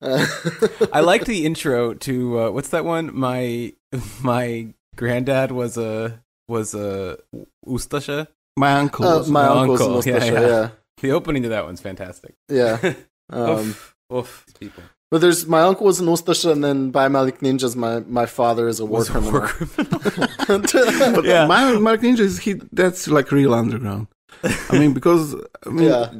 I liked the intro to what's that one? My granddad was a Ustaša. My uncle. My uncle's an Ustaša, yeah. The opening to that one's fantastic. Yeah. Oof, people. But there's my uncle was an Ustaša, and then by Malik Ninja's my father is a war criminal. But Malik Ninja that's like real underground. I mean, because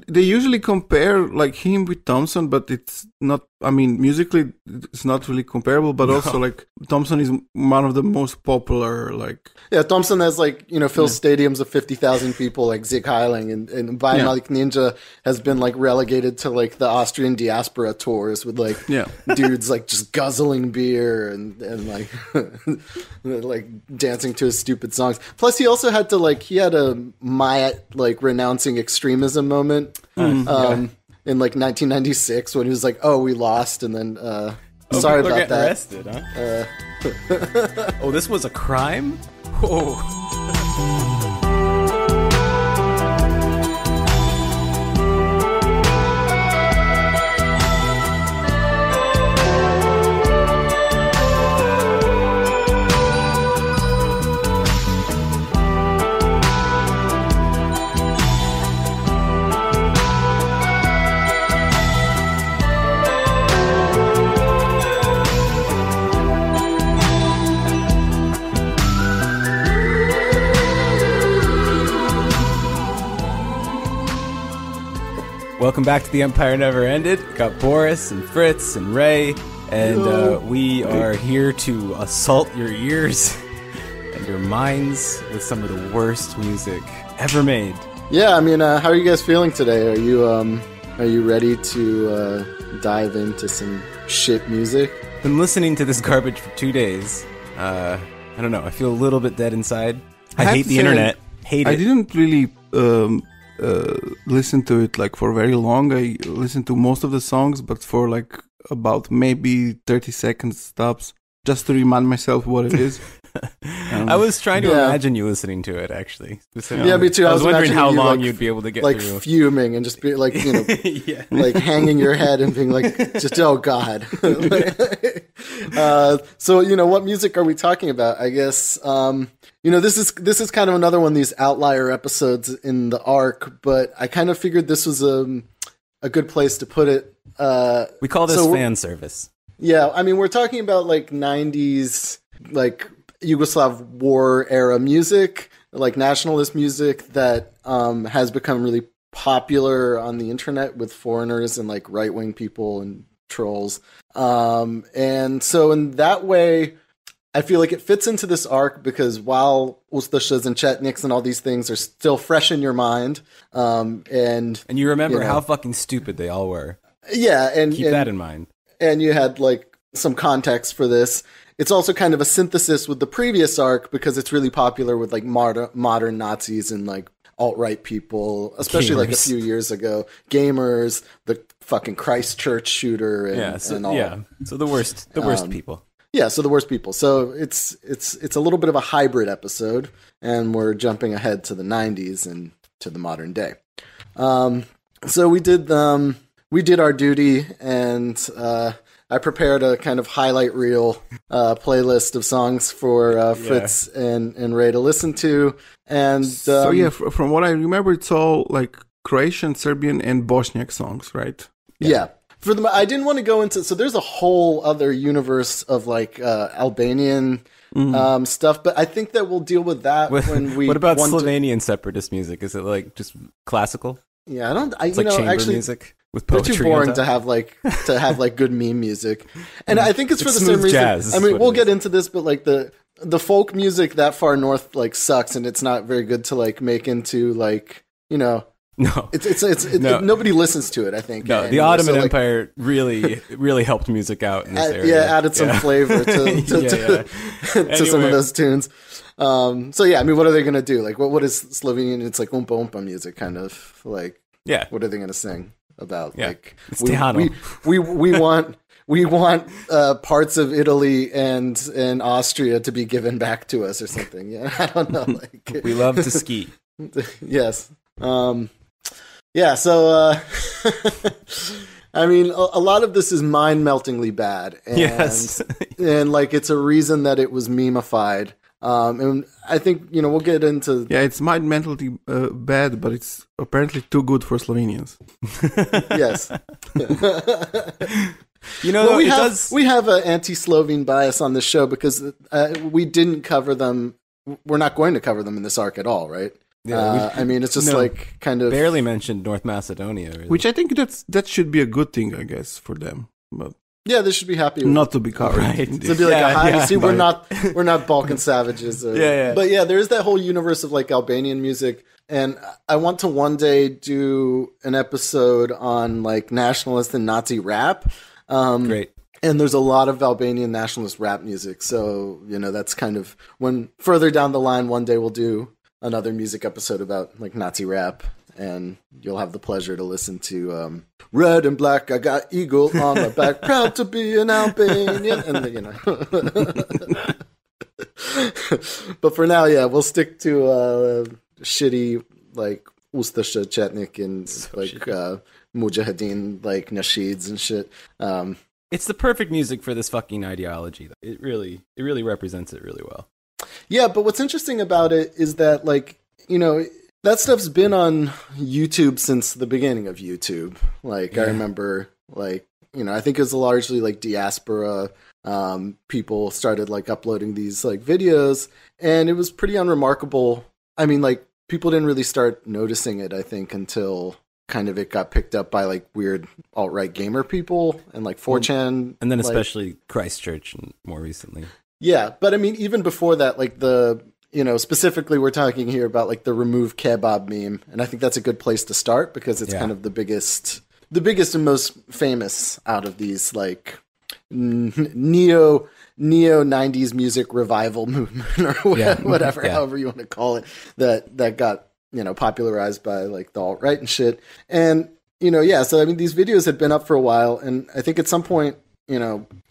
they usually compare like him with Thompson, but it's not. I mean, musically, it's not really comparable. But also, like Thompson is one of the most popular. Like Thompson has fills stadiums of 50,000 people, like Zig Heiling, and By Malik Ninja has been like relegated to like the Austrian diaspora tours with like dudes like just guzzling beer and like like dancing to his stupid songs. Plus, he also had to he had a Mayat like renouncing extremism moment. In like 1996 when he was like, "Oh, we lost," and then sorry about that. Arrested, huh? Oh, this was a crime? Oh. Welcome back to The Empire Never Ended. Got Boris and Fritz and Rey, and we are here to assault your ears and your minds with some of the worst music ever made. Yeah, I mean, how are you guys feeling today? Are you ready to dive into some shit music? Been listening to this garbage for 2 days. I don't know. I feel a little bit dead inside. I hate the internet. Hate it. I didn't really listen to it like for very long. I listened to most of the songs, but for like about maybe 30 seconds stops just to remind myself what it is. I was trying to imagine you listening to it, actually. Yeah, me too. I was wondering how long you'd be able to get through. Like fuming and just be like, like hanging your head and being like, just, oh God. So, what music are we talking about? I guess, this is kind of another one of these outlier episodes in the arc, but I kind of figured this was a good place to put it. We call this fan service. Yeah, I mean, we're talking about like 90s, like Yugoslav war era music, like nationalist music that has become really popular on the internet with foreigners and like right-wing people and trolls. And so in that way, I feel like it fits into this arc because while Ustašas and Chetniks and all these things are still fresh in your mind, and you remember how fucking stupid they all were. Yeah, and keep that in mind. And you had like some context for this. It's also kind of a synthesis with the previous arc because it's really popular with like modern Nazis and like alt-right people, especially like a few years ago. Gamers, the fucking Christchurch shooter, and all. Yeah, so the worst people. Yeah, so the worst people. So it's a little bit of a hybrid episode, and we're jumping ahead to the 90s and to the modern day. So we did our duty, and I prepared a kind of highlight reel playlist of songs for Fritz and Rey to listen to. And from what I remember, it's all like Croatian, Serbian, and Bosniak songs, right? Yeah. I didn't want to go into, so there's a whole other universe of like Albanian stuff, but I think that we'll deal with that when we. What about Slovenian separatist music? Is it like just classical? Yeah, It's like chamber music with poetry. They're too boring to have like good meme music, and I think it's for the same reason. Jazz, I mean, we'll get into this, but like the folk music that far north like sucks, and it's not very good to like make into like No, nobody listens to it. I think. No, the Ottoman Empire really helped music out in this area. Yeah, added some flavor to some of those tunes. So yeah, I mean, what are they gonna do? Like, what is Slovenian? It's like oompa oompa music, kind of like. Yeah. What are they gonna sing about? Yeah. Like, it's we want parts of Italy and Austria to be given back to us or something. Yeah, I don't know. Like, we love to ski. Yes. Yeah. So I mean, a lot of this is mind-meltingly bad. And, yes. And, like, it's a reason that it was memeified. And I think, we'll get into... Yeah, it's mind-mentally bad, but it's apparently too good for Slovenians. Yes. We have an anti-Slovene bias on this show because we didn't cover them. We're not going to cover them in this arc at all, right? Yeah, it's just kind of barely mentioned North Macedonia, really. Which I think that should be a good thing, I guess, for them. But yeah, they should be happy not to be covered. Right. To be like we're not Balkan savages. But yeah, there is that whole universe of like Albanian music, and I want to one day do an episode on like nationalist and Nazi rap. Great. And there's a lot of Albanian nationalist rap music, so that's kind of when further down the line one day we'll do another music episode about like Nazi rap, and you'll have the pleasure to listen to Red and Black, I got eagle on my back, proud to be an Albanian, and But for now, yeah, we'll stick to shitty like Ustaša, Chetnik, and Mujahideen like nasheeds and shit. It's the perfect music for this fucking ideology. It really represents it really well. Yeah, but what's interesting about it is that, like, that stuff's been on YouTube since the beginning of YouTube. Like, yeah. I remember, like, I think it was largely, like, diaspora people started, like, uploading these, like, videos, and it was pretty unremarkable. I mean, like, people didn't really start noticing it, I think, until kind of it got picked up by, like, weird alt-right gamer people and, like, 4chan. And then especially Christchurch and more recently. Yeah, but I mean, even before that, like specifically we're talking here about like the remove kebab meme, and I think that's a good place to start because it's kind of the biggest and most famous out of these like neo 90s music revival movement or whatever, however you want to call it, that got popularized by like the alt-right and shit. And so I mean, these videos had been up for a while, and I think at some point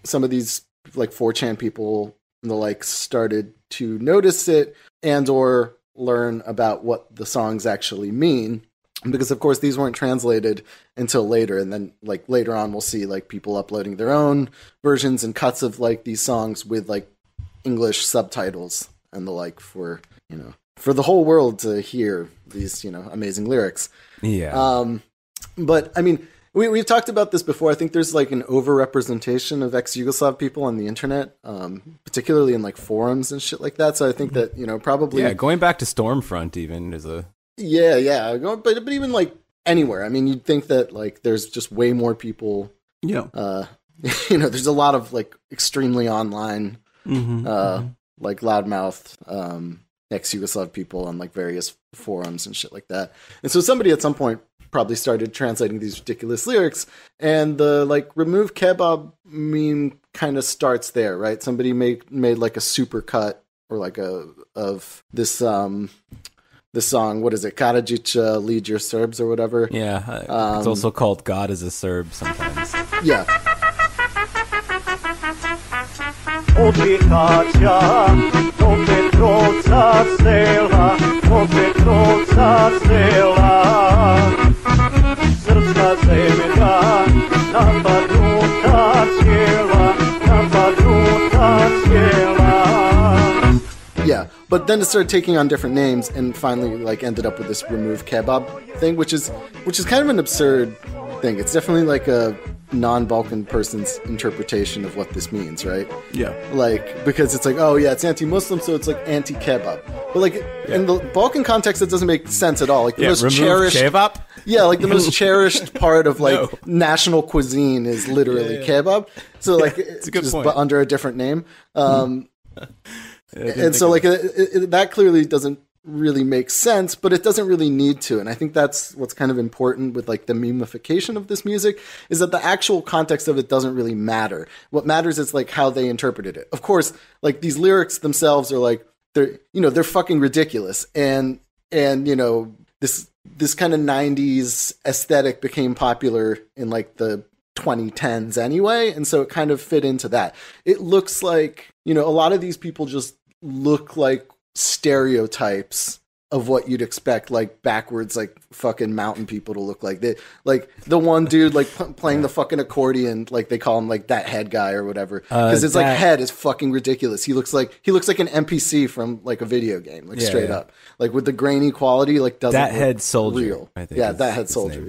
some of these like 4chan people and the like started to notice it and or learn about what the songs actually mean, because of course these weren't translated until later, and then like later on we'll see like people uploading their own versions and cuts of like these songs with like English subtitles and the like for the whole world to hear these amazing lyrics. But I mean, we've talked about this before. I think there's like an overrepresentation of ex-Yugoslav people on the internet, particularly in like forums and shit like that. So I think that, probably... going back to Stormfront even is a... But even like anywhere. I mean, you'd think that like there's just way more people... there's a lot of like extremely online, like loudmouth ex-Yugoslav people on like various forums and shit like that. And so somebody at some point probably started translating these ridiculous lyrics, and the like remove kebab meme kind of starts there, right? Somebody made like a super cut or like of this song, what is it, Karadzic, Lead Your Serbs or whatever. It's also called God is a Serb sometimes. Yeah, but then it started taking on different names and finally like ended up with this remove kebab thing, which is kind of an absurd thing. It's definitely like a non-Balkan person's interpretation of what this means, right? Yeah. Like, because it's like, oh yeah, it's anti-Muslim, so it's like anti-kebab. But like, in the Balkan context, it doesn't make sense at all. Like, the most cherished... kebab? Yeah, like the most cherished part of like national cuisine is literally kebab. So like, it's a good point. But under a different name. And so like, that clearly doesn't really makes sense, but it doesn't really need to. And I think that's what's kind of important with like the memification of this music, is that the actual context of it doesn't really matter. What matters is like how they interpreted it. Of course, like these lyrics themselves are like, they're fucking ridiculous. And this kind of 90s aesthetic became popular in like the 2010s anyway. And so it kind of fit into that. It looks like, a lot of these people just look like stereotypes of what you'd expect, like backwards, like fucking mountain people to look like. They, like the one dude like playing the fucking accordion, like they call him like that head guy or whatever, because his like head is fucking ridiculous. He looks like an NPC from like a video game, like straight up, like with the grainy quality, like doesn't that head soldier, real. I think that head soldier,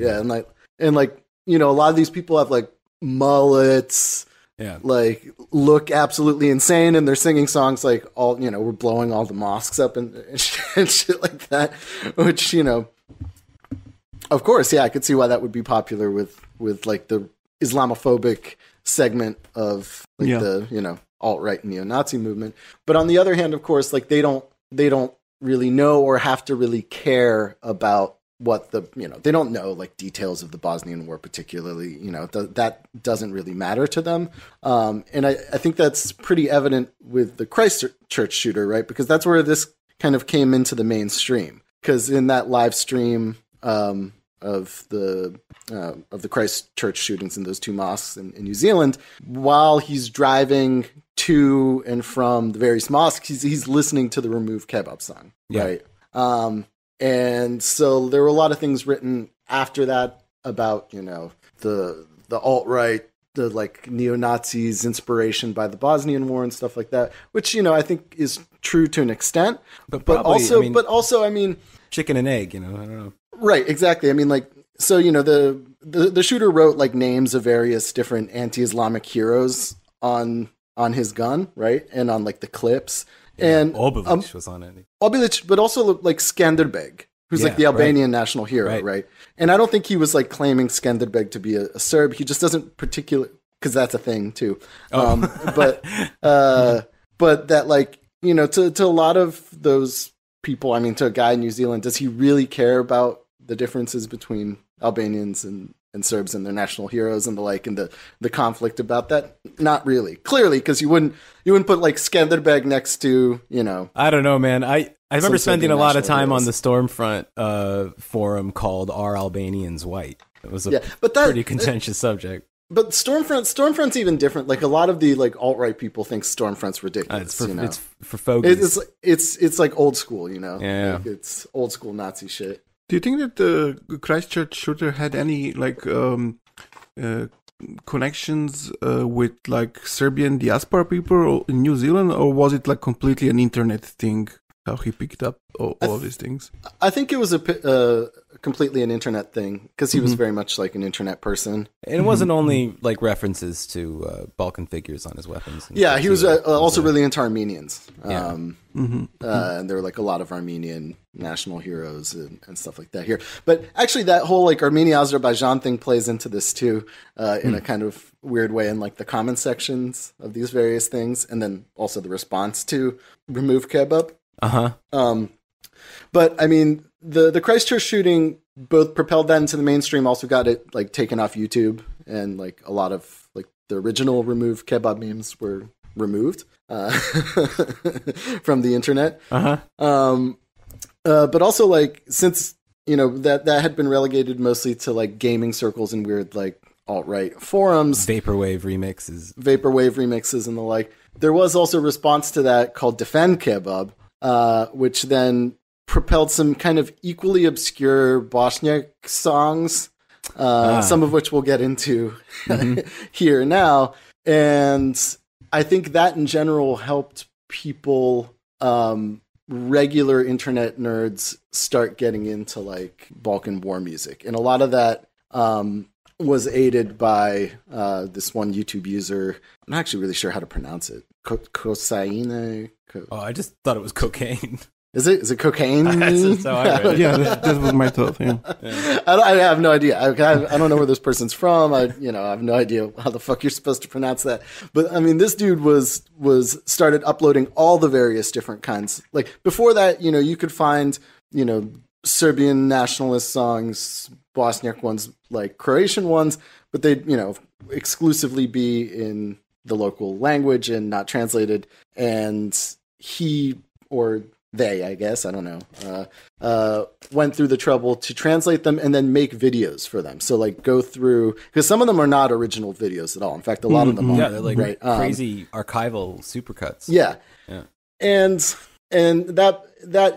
and like you know, a lot of these people have like mullets. Yeah, like look absolutely insane, and they're singing songs like all you know, we're blowing all the mosques up and shit like that. Which you know, of course, I could see why that would be popular with like the Islamophobic segment of like the you know alt-right neo-Nazi movement. But on the other hand, of course, like they don't really know or have to really care about what the, you know, they don't know like details of the Bosnian War particularly, you know, that doesn't really matter to them. And I think that's pretty evident with the Christchurch shooter, right? Because that's where this kind of came into the mainstream. Because in that live stream of the Christchurch shootings in those two mosques in New Zealand, while he's driving to and from the various mosques, he's listening to the Remove Kebab song, right? And so there were a lot of things written after that about, you know, the alt-right, the like neo-Nazis inspiration by the Bosnian War and stuff like that, which, you know, I think is true to an extent, but also, I mean, chicken and egg, you know, I don't know. Right. Exactly. I mean, like, so, you know, the shooter wrote like names of various different anti-Islamic heroes on his gun. Right. And on like the clips. And Obilic was on it. Obilic, but also like Skanderbeg, who's like the Albanian national hero, right? And I don't think he was like claiming Skanderbeg to be a Serb. He just doesn't particularly, because that's a thing too. But that like, you know, to a lot of those people, I mean, to a guy in New Zealand, does he really care about the differences between Albanians and Serbs and their national heroes and the like, and the conflict about that? Not really. Clearly, because you wouldn't put like Skanderbeg next to, you know. I don't know, man. I remember spending a lot of time on the Stormfront forum called "Are Albanians White?" It was a pretty contentious subject. But Stormfront's even different. Like a lot of the like alt-right people think Stormfront's ridiculous. It's for fogies. It's like old school, you know. Yeah, like it's old school Nazi shit. Do you think that the Christchurch shooter had any like connections with like Serbian diaspora people in New Zealand, or was it like completely an internet thing? How he picked up all these things? I think it was a completely an internet thing because he was very much like an internet person. And it wasn't only like references to Balkan figures on his weapons. Yeah, he was also really into Armenians. And there were like a lot of Armenian national heroes and stuff like that here. But actually that whole like Armenia-Azerbaijan thing plays into this too in a kind of weird way in like the comment sections of these various things. And then also the response to Remove Kebab. But I mean, the Christchurch shooting both propelled that into the mainstream, also got it like taken off YouTube, and like a lot of like the original Remove Kebab memes were removed from the internet. But also like since you know that had been relegated mostly to like gaming circles and weird like alt-right forums, vaporwave remixes and the like, there was also a response to that called Defend Kebab. Which then propelled some kind of equally obscure Bosniak songs, some of which we'll get into here now. And I think that in general helped people, regular internet nerds, start getting into like Balkan War music. And a lot of that was aided by this one YouTube user. I'm not actually really sure how to pronounce it. Kosaine. I just thought it was cocaine. Is it cocaine? That's how I read it. Yeah, that was my thought. Yeah. I have no idea. I don't know where this person's from. I have no idea how the fuck you're supposed to pronounce that. But I mean, this dude was started uploading all the various different kinds. Like before that, you know, you could find, you know, Serbian nationalist songs, Bosniak ones, like Croatian ones, but they'd, you know, exclusively be in the local language and not translated. And he, or they, I guess, I don't know, went through the trouble to translate them and then make videos for them. So like go through, because some of them are not original videos at all. In fact, a lot of them are. Yeah, they're like crazy archival supercuts. Yeah. And And that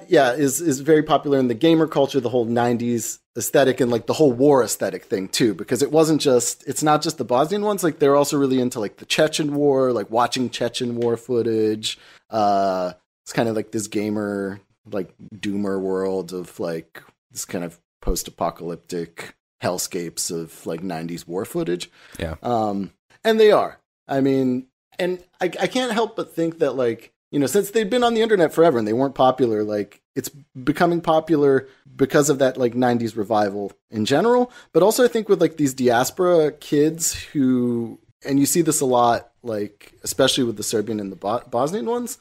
is very popular in the gamer culture, the whole 90s aesthetic and like the whole war aesthetic thing too, because it's not just the Bosnian ones, like they're also really into like the Chechen war, like watching Chechen war footage. It's kind of like this gamer, like doomer world of like this kind of post-apocalyptic hellscapes of like 90s war footage. Yeah. And they are. I mean, and I can't help but think that like, you know, since they've been on the internet forever and they weren't popular, like it's becoming popular because of that like 90s revival in general. But also I think with like these diaspora kids who, and you see this a lot, like especially with the Serbian and the Bosnian ones,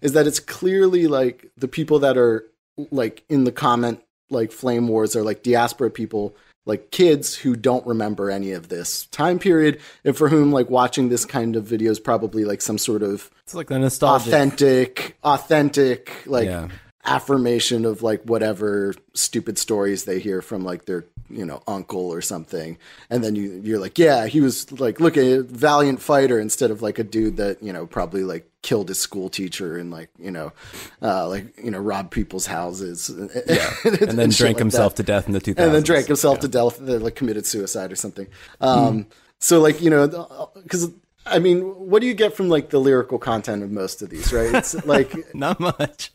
is that it's clearly like the people that are like in the comment, like flame wars are like diaspora people, like kids who don't remember any of this time period and for whom like watching this kind of video is probably like some sort of, it's like the nostalgic authentic like affirmation of like whatever stupid stories they hear from like their, you know, uncle or something. And then you're like, yeah, he was like, look at a valiant fighter instead of like a dude that, you know, probably like killed his school teacher and like, you know, robbed people's houses. And then drank himself to death in the 2000s. And then drank himself to death, like committed suicide or something. So like, you know, because I mean, what do you get from like the lyrical content of most of these, right? It's like not much,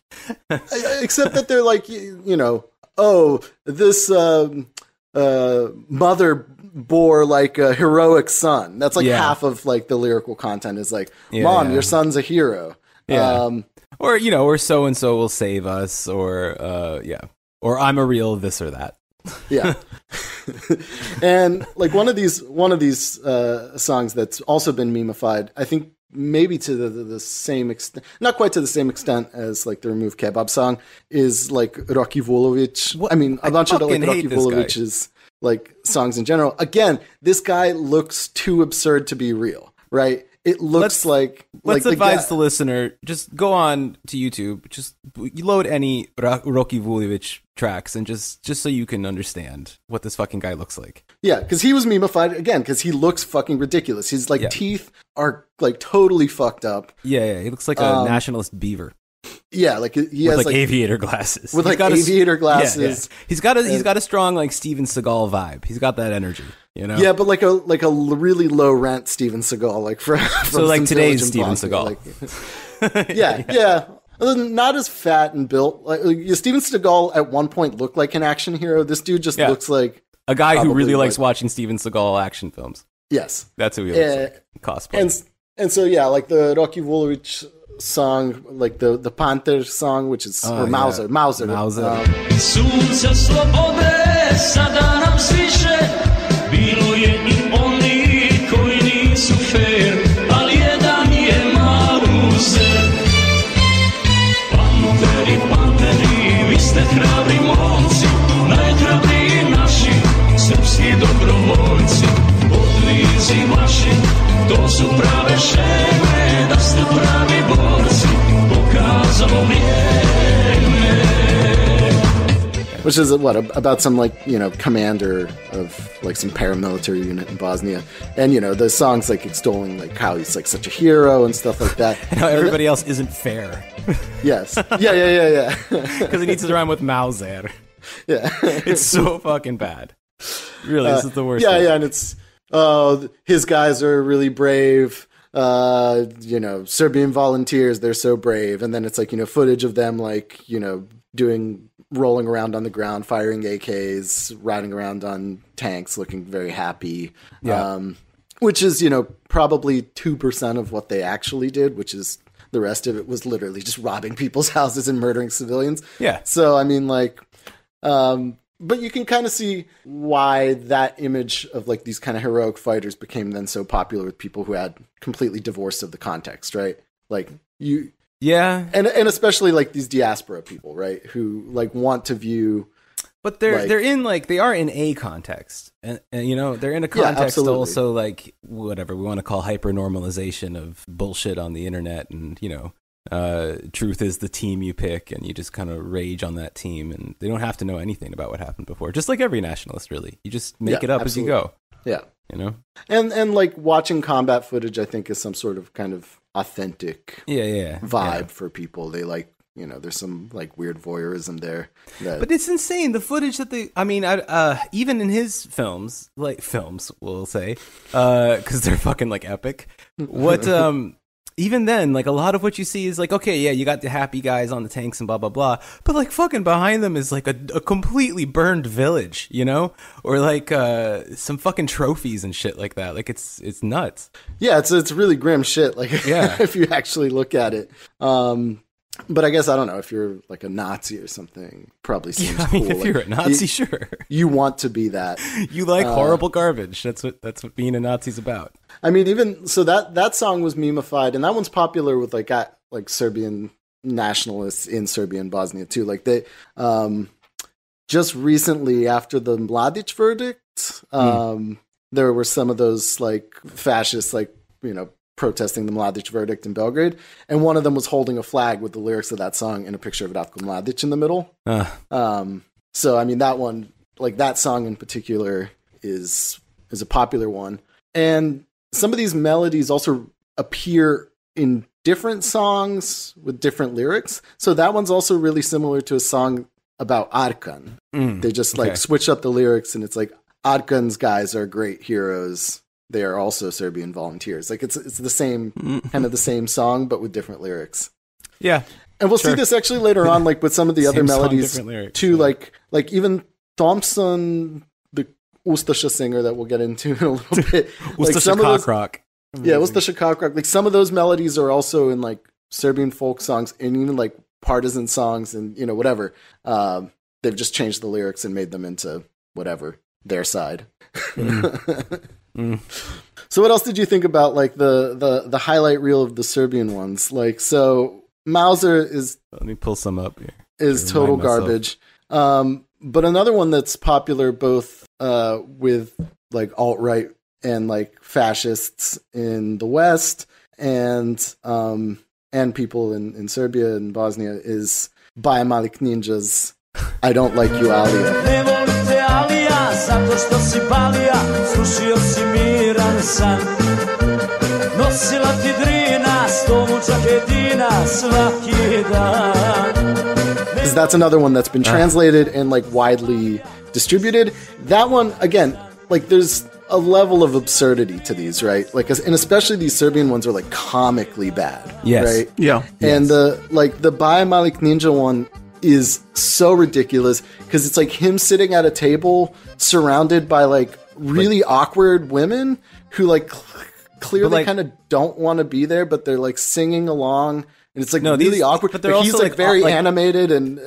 except that they're like, you know, oh, this mother bore like a heroic son. That's like half of like the lyrical content is like, Mom, your son's a hero. Yeah. Or, you know, or so and so will save us, or or I'm a real this or that. Yeah. And like one of these songs that's also been memeified, I think maybe to the same extent, not quite to the same extent as like the Remove Kebab song, is like Rocky Vulovic. I mean, a bunch of like Rocky Vulovic's like songs in general. Again, this guy looks too absurd to be real, right? It looks like let's advise the listener, just go on to YouTube, just load any Rocky Vulovic tracks and just so you can understand what this fucking guy looks like. Yeah, because he was memeified again because he looks fucking ridiculous. His like teeth are like totally fucked up. Yeah, he looks like a nationalist beaver. Yeah, like he has like aviator glasses. With like aviator glasses. Yeah. He's got a strong like Steven Seagal vibe. He's got that energy, you know. Yeah, but like a really low rent Steven Seagal, like from so like today's Steven Seagal. Like, yeah. Not as fat and built. Like Steven Seagal at one point looked like an action hero. This dude just looks like a guy who really likes watching Steven Seagal action films. Yes, that's who he looks like. Cosplay. And so yeah, like the Rocky Vulovic song, like the Panther song, which is or Mauser. Sunce slobode sada nam sviše, bilo je I oni koji nisu fair, ali jedan je Mauser. Panteri, vi ste hrabri momci, najhrabriji naši, srpski dobrovoljci, podvizi vaši, to su prave šeme, da ste pravi borci, pokazalo vrijeme. Which is what about some like, you know, commander of like some paramilitary unit in Bosnia, and you know the songs like extolling like how he's like such a hero and stuff like that, and how everybody else isn't fair. Yes, yeah. Because he needs to rhyme with Mauser. Yeah, it's so fucking bad. Really, this is the worst. Yeah, and it's his guys are really brave. You know, Serbian volunteers, they're so brave, and then it's like, you know, footage of them like, you know, rolling around on the ground, firing AKs, riding around on tanks, looking very happy. Yeah. Which is, you know, probably 2% of what they actually did, which is the rest of it was literally just robbing people's houses and murdering civilians. Yeah. So, I mean, like, but you can kind of see why that image of like these kind of heroic fighters became then so popular with people who had completely divorced of the context, right? Like yeah, and especially like these diaspora people, right, who like want to view, but they are in a context, and you know they're in a context also like whatever we want to call hyper normalization of bullshit on the internet, and you know, truth is the team you pick, and you just kind of rage on that team, and they don't have to know anything about what happened before. Just like every nationalist, really, you just make it up as you go. Yeah, you know, and like watching combat footage, I think is some sort of kind of authentic vibe for people. They like there's some like weird voyeurism there. But it's insane the footage that even in his films, we'll say, because they're fucking like epic. What even then, like a lot of what you see is like, okay, yeah, you got the happy guys on the tanks and blah blah blah, but like fucking behind them is like a completely burned village, or like some fucking trophies and shit like that. Like it's nuts. Yeah, it's really grim shit. Like if you actually look at it. But I guess, I don't know, if you're like a Nazi or something, probably seems cool. If you're a Nazi, sure. You want to be that. You like horrible garbage. That's what being a Nazi's about. I mean, even so that song was memeified, and that one's popular with like Serbian nationalists in Serbia and Bosnia too. Like they just recently after the Mladic verdict, there were some of those like fascists protesting the Mladic verdict in Belgrade, and one of them was holding a flag with the lyrics of that song and a picture of Ratko Mladic in the middle. So I mean, that one, like that song in particular, is a popular one, and some of these melodies also appear in different songs with different lyrics. So that one's also really similar to a song about Arkan. They just like switch up the lyrics, and it's like Arkan's guys are great heroes. They are also Serbian volunteers. Like it's the same kind of the same song, but with different lyrics. Yeah, and we'll see this actually later on, like with some of the other melodies too. Like even Thompson, the Ustaša singer that we'll get into in a little bit. Ustaša cock rock. Yeah, Ustaša cock rock. Like some of those melodies are also in like Serbian folk songs and even like partisan songs and whatever. They've just changed the lyrics and made them into whatever their side. So what else did you think about like the highlight reel of the Serbian ones? Like, so Mauser is, let me pull some up here, is total garbage. But another one that's popular both with like alt-right and like fascists in the West and people in Serbia and Bosnia is Baja Malik Ninja's I Don't Like You Alija. Zato što si palija, slušio si miran san. Nosila ti drina, sto mučaketina svaki dan. That's another one that's been translated and like widely distributed. That one, again, like there's a level of absurdity to these, right? Like, and especially these Serbian ones are like comically bad, right? Yeah. And the Baja Malik Ninja one is so ridiculous because it's like him sitting at a table surrounded by like really awkward women who like clearly kind of don't want to be there, but they're like singing along, and it's like really awkward. But he's like very animated and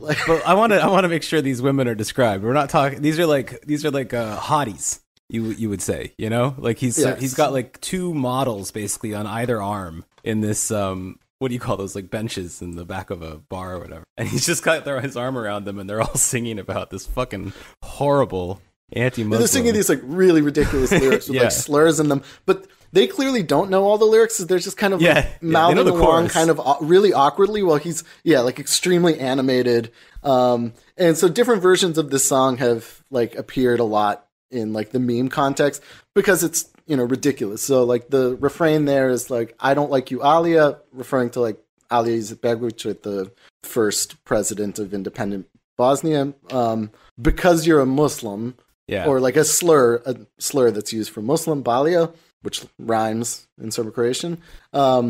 like. But I want to make sure these women are described. We're not talking. These are like hotties. You would say, like he's got like two models basically on either arm in this what do you call those, like benches in the back of a bar or whatever, and he's just got his arm around them and they're all singing about this fucking horrible anti-Muslim. They're singing these like really ridiculous lyrics with like slurs in them, but they clearly don't know all the lyrics. They're just kind of mouthing along kind of really awkwardly while he's like extremely animated. And so different versions of this song have like appeared a lot in like the meme context because it's ridiculous. So like the refrain there is like, I don't like you, Alija, referring to like Alija Izetbegović, the first president of independent Bosnia, because you're a Muslim, or like a slur that's used for Muslim, Balija, which rhymes in Serbo-Croatian. I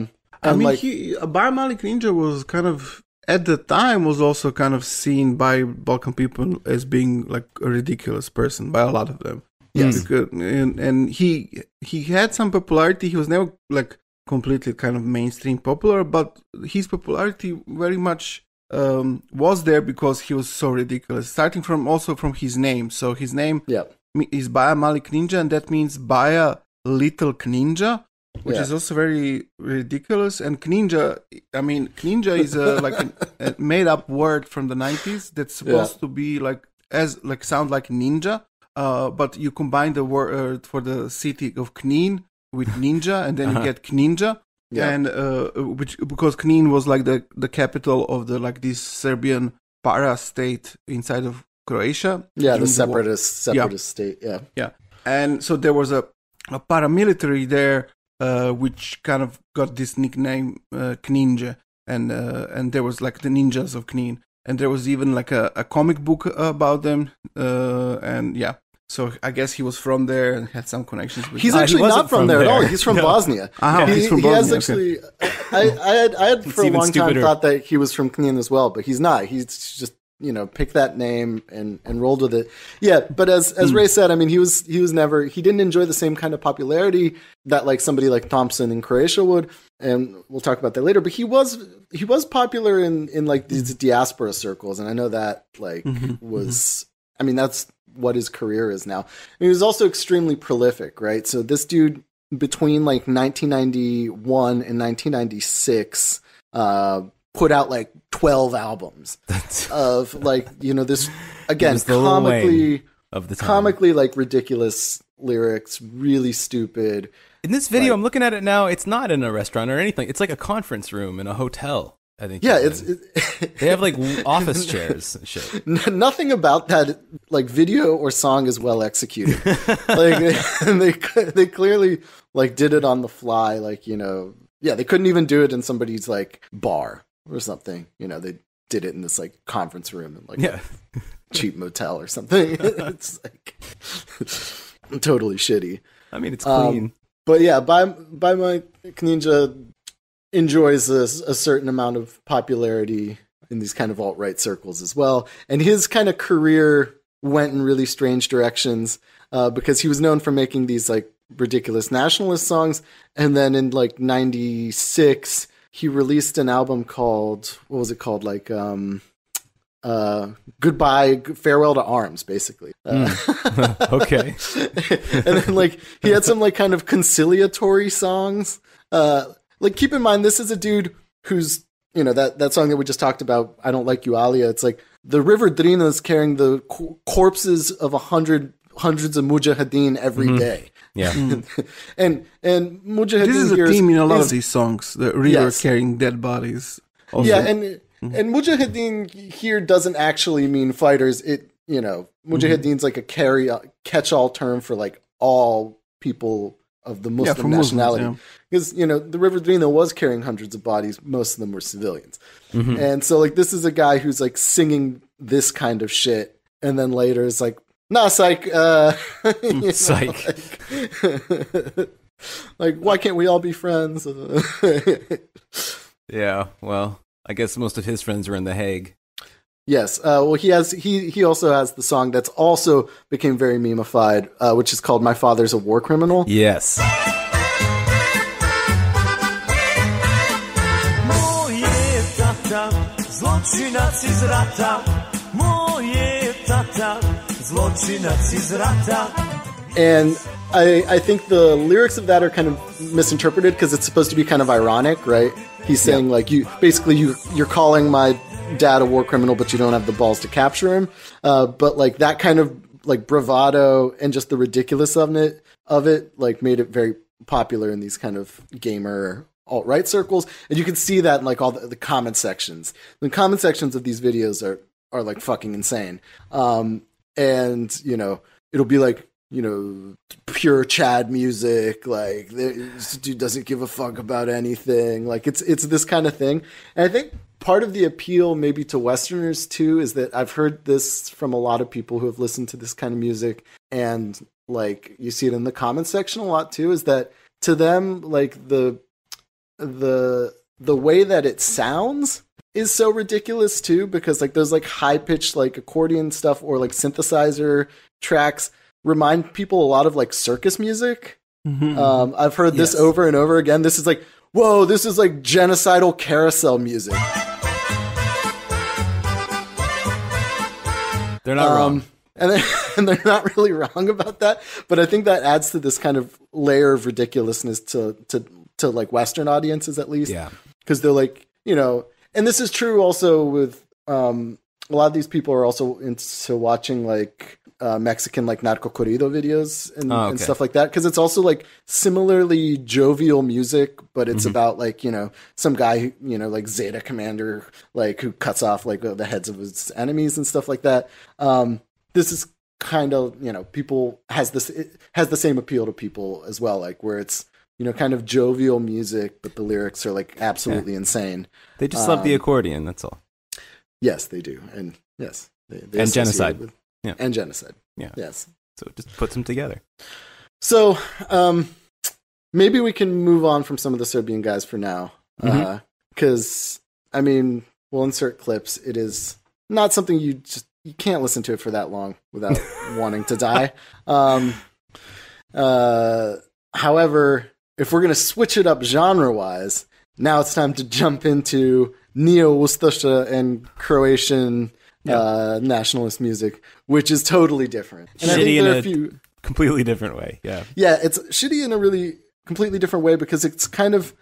mean, Baja Malik Ninja was kind of, at the time, was also kind of seen by Balkan people as being like a ridiculous person by a lot of them. Yes. Because, and he had some popularity. He was never like completely kind of mainstream popular, but his popularity very much was there because he was so ridiculous. Starting from his name. So his name is Baja Malik Ninja, and that means Baja Little Kninja, which is also very ridiculous. And Kninja, I mean, Kninja is like a made up word from the 90s that's supposed to be like sound like ninja. But you combine the word for the city of Knin with ninja, and then you get Kninja, and because Knin was like the capital of the like this Serbian para state inside of Croatia. Yeah, the separatist state. Yeah. And so there was a paramilitary there, which kind of got this nickname Kninja. and there was like the ninjas of TENE, and there was even like a comic book about them, and yeah. So I guess he was from there and had some connections with. He's actually not from there at all. He's from Bosnia. He's from Bosnia. He has actually. I had for a long time thought that he was from TENE as well, but he's not. He's just picked that name and rolled with it. Yeah, but as Ray said, I mean, he didn't enjoy the same kind of popularity that like somebody like Thompson in Croatia would, and we'll talk about that later. But he was popular in like these diaspora circles, and I know that like was. I mean, that's what his career is now. And he was also extremely prolific, right? So this dude, between like 1991 and 1996, put out like 12 albums of like, this, again, comically like ridiculous lyrics, really stupid. In this video, I'm looking at it now, it's not in a restaurant or anything. It's like a conference room in a hotel. I think. Yeah, they have like office chairs and shit. Nothing about that like video or song is well executed. Like they clearly like did it on the fly. Like they couldn't even do it in somebody's like bar or something. They did it in this like conference room in like a cheap motel or something. It's like totally shitty. I mean, it's clean. But yeah, by my Ninja enjoys a certain amount of popularity in these kind of alt-right circles as well. And his kind of career went in really strange directions because he was known for making these like ridiculous nationalist songs. And then in like 96, he released an album called, what was it called? Like, Goodbye, Farewell to Arms, basically. Okay. And then like he had some like kind of conciliatory songs. Like, keep in mind, this is a dude who's, that song that we just talked about, I Don't Like You, Alia. It's like the River Drina is carrying the corpses of hundreds of mujahideen every day. Yeah. and mujahideen. This is a theme in a lot of these songs, the river carrying dead bodies. Also. Yeah, and mujahideen here doesn't actually mean fighters. It, mujahideen's like a catch-all term for like all people of the Muslim nationality. Because, the River Drina was carrying hundreds of bodies. Most of them were civilians. And so, like, this is a guy who's, like, singing this kind of shit. And then later is like, nah, psych. Psych. Like, why can't we all be friends? Yeah, well, I guess most of his friends are in The Hague. Yes. Well, he also has the song that's also became very memeified, which is called My Father's a War Criminal. Yes. And I think the lyrics of that are kind of misinterpreted because it's supposed to be kind of ironic, right? He's saying like you're calling my dad a war criminal, but you don't have the balls to capture him. But like that kind of like bravado and just the ridiculous of it like made it very popular in these kind of gamer alt-right circles. And you can see that in like all the comment sections. The comment sections of these videos are like fucking insane. And it'll be like, pure Chad music, like this dude doesn't give a fuck about anything. Like it's this kind of thing. And I think part of the appeal maybe to Westerners too is that I've heard this from a lot of people who have listened to this kind of music, and like you see it in the comment section a lot too, is that to them like the way that it sounds is so ridiculous too, because like those like high pitched like accordion stuff or like synthesizer tracks remind people a lot of like circus music. I've heard this over and over again. This is like, whoa, this is like genocidal carousel music. They're not wrong. And they're not really wrong about that. But I think that adds to this kind of layer of ridiculousness to like Western audiences, at least. Yeah. Because they're like, and this is true also with a lot of these people are also into watching like Mexican like narco corrido videos and stuff like that, because it's also like similarly jovial music, but it's about like some guy like Zeta Commander like who cuts off like the heads of his enemies and stuff like that. This is kind of people it has the same appeal to people as well, like where it's kind of jovial music, but the lyrics are like absolutely insane. They just love the accordion. That's all. Yes, they do, and yes, they and genocide. And genocide. Yeah. Yes. So it just puts them together. So maybe we can move on from some of the Serbian guys for now, because we'll insert clips. It is not something you can't listen to it for that long without wanting to die. However, if we're going to switch it up genre-wise, now it's time to jump into neo-Ustaša and Croatian nationalist music, which is totally different. And shitty in a completely different way. Yeah. Yeah, it's shitty in a really completely different way because it's kind of,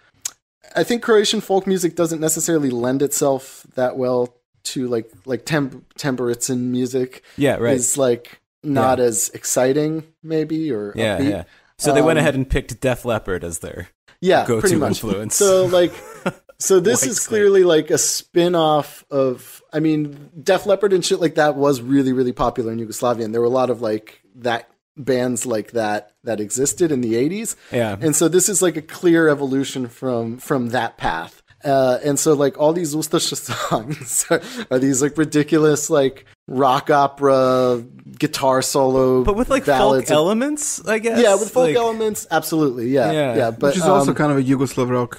I think Croatian folk music doesn't necessarily lend itself that well to like Tempericin music. Yeah, right. It's like not as exciting maybe or upbeat. Yeah. So they went ahead and picked Def Leppard as their go-to pretty much. influence. So this is clearly like a spin-off of, Def Leppard and shit like that was really, really popular in Yugoslavia. And there were a lot of like that bands like that existed in the 80s. Yeah. And so this is like a clear evolution from that path. And so like all these Ustaša songs are these like ridiculous like rock opera guitar solo, but with like folk elements, I guess. Yeah, with folk elements, absolutely. Yeah. But which is also kind of a Yugoslav rock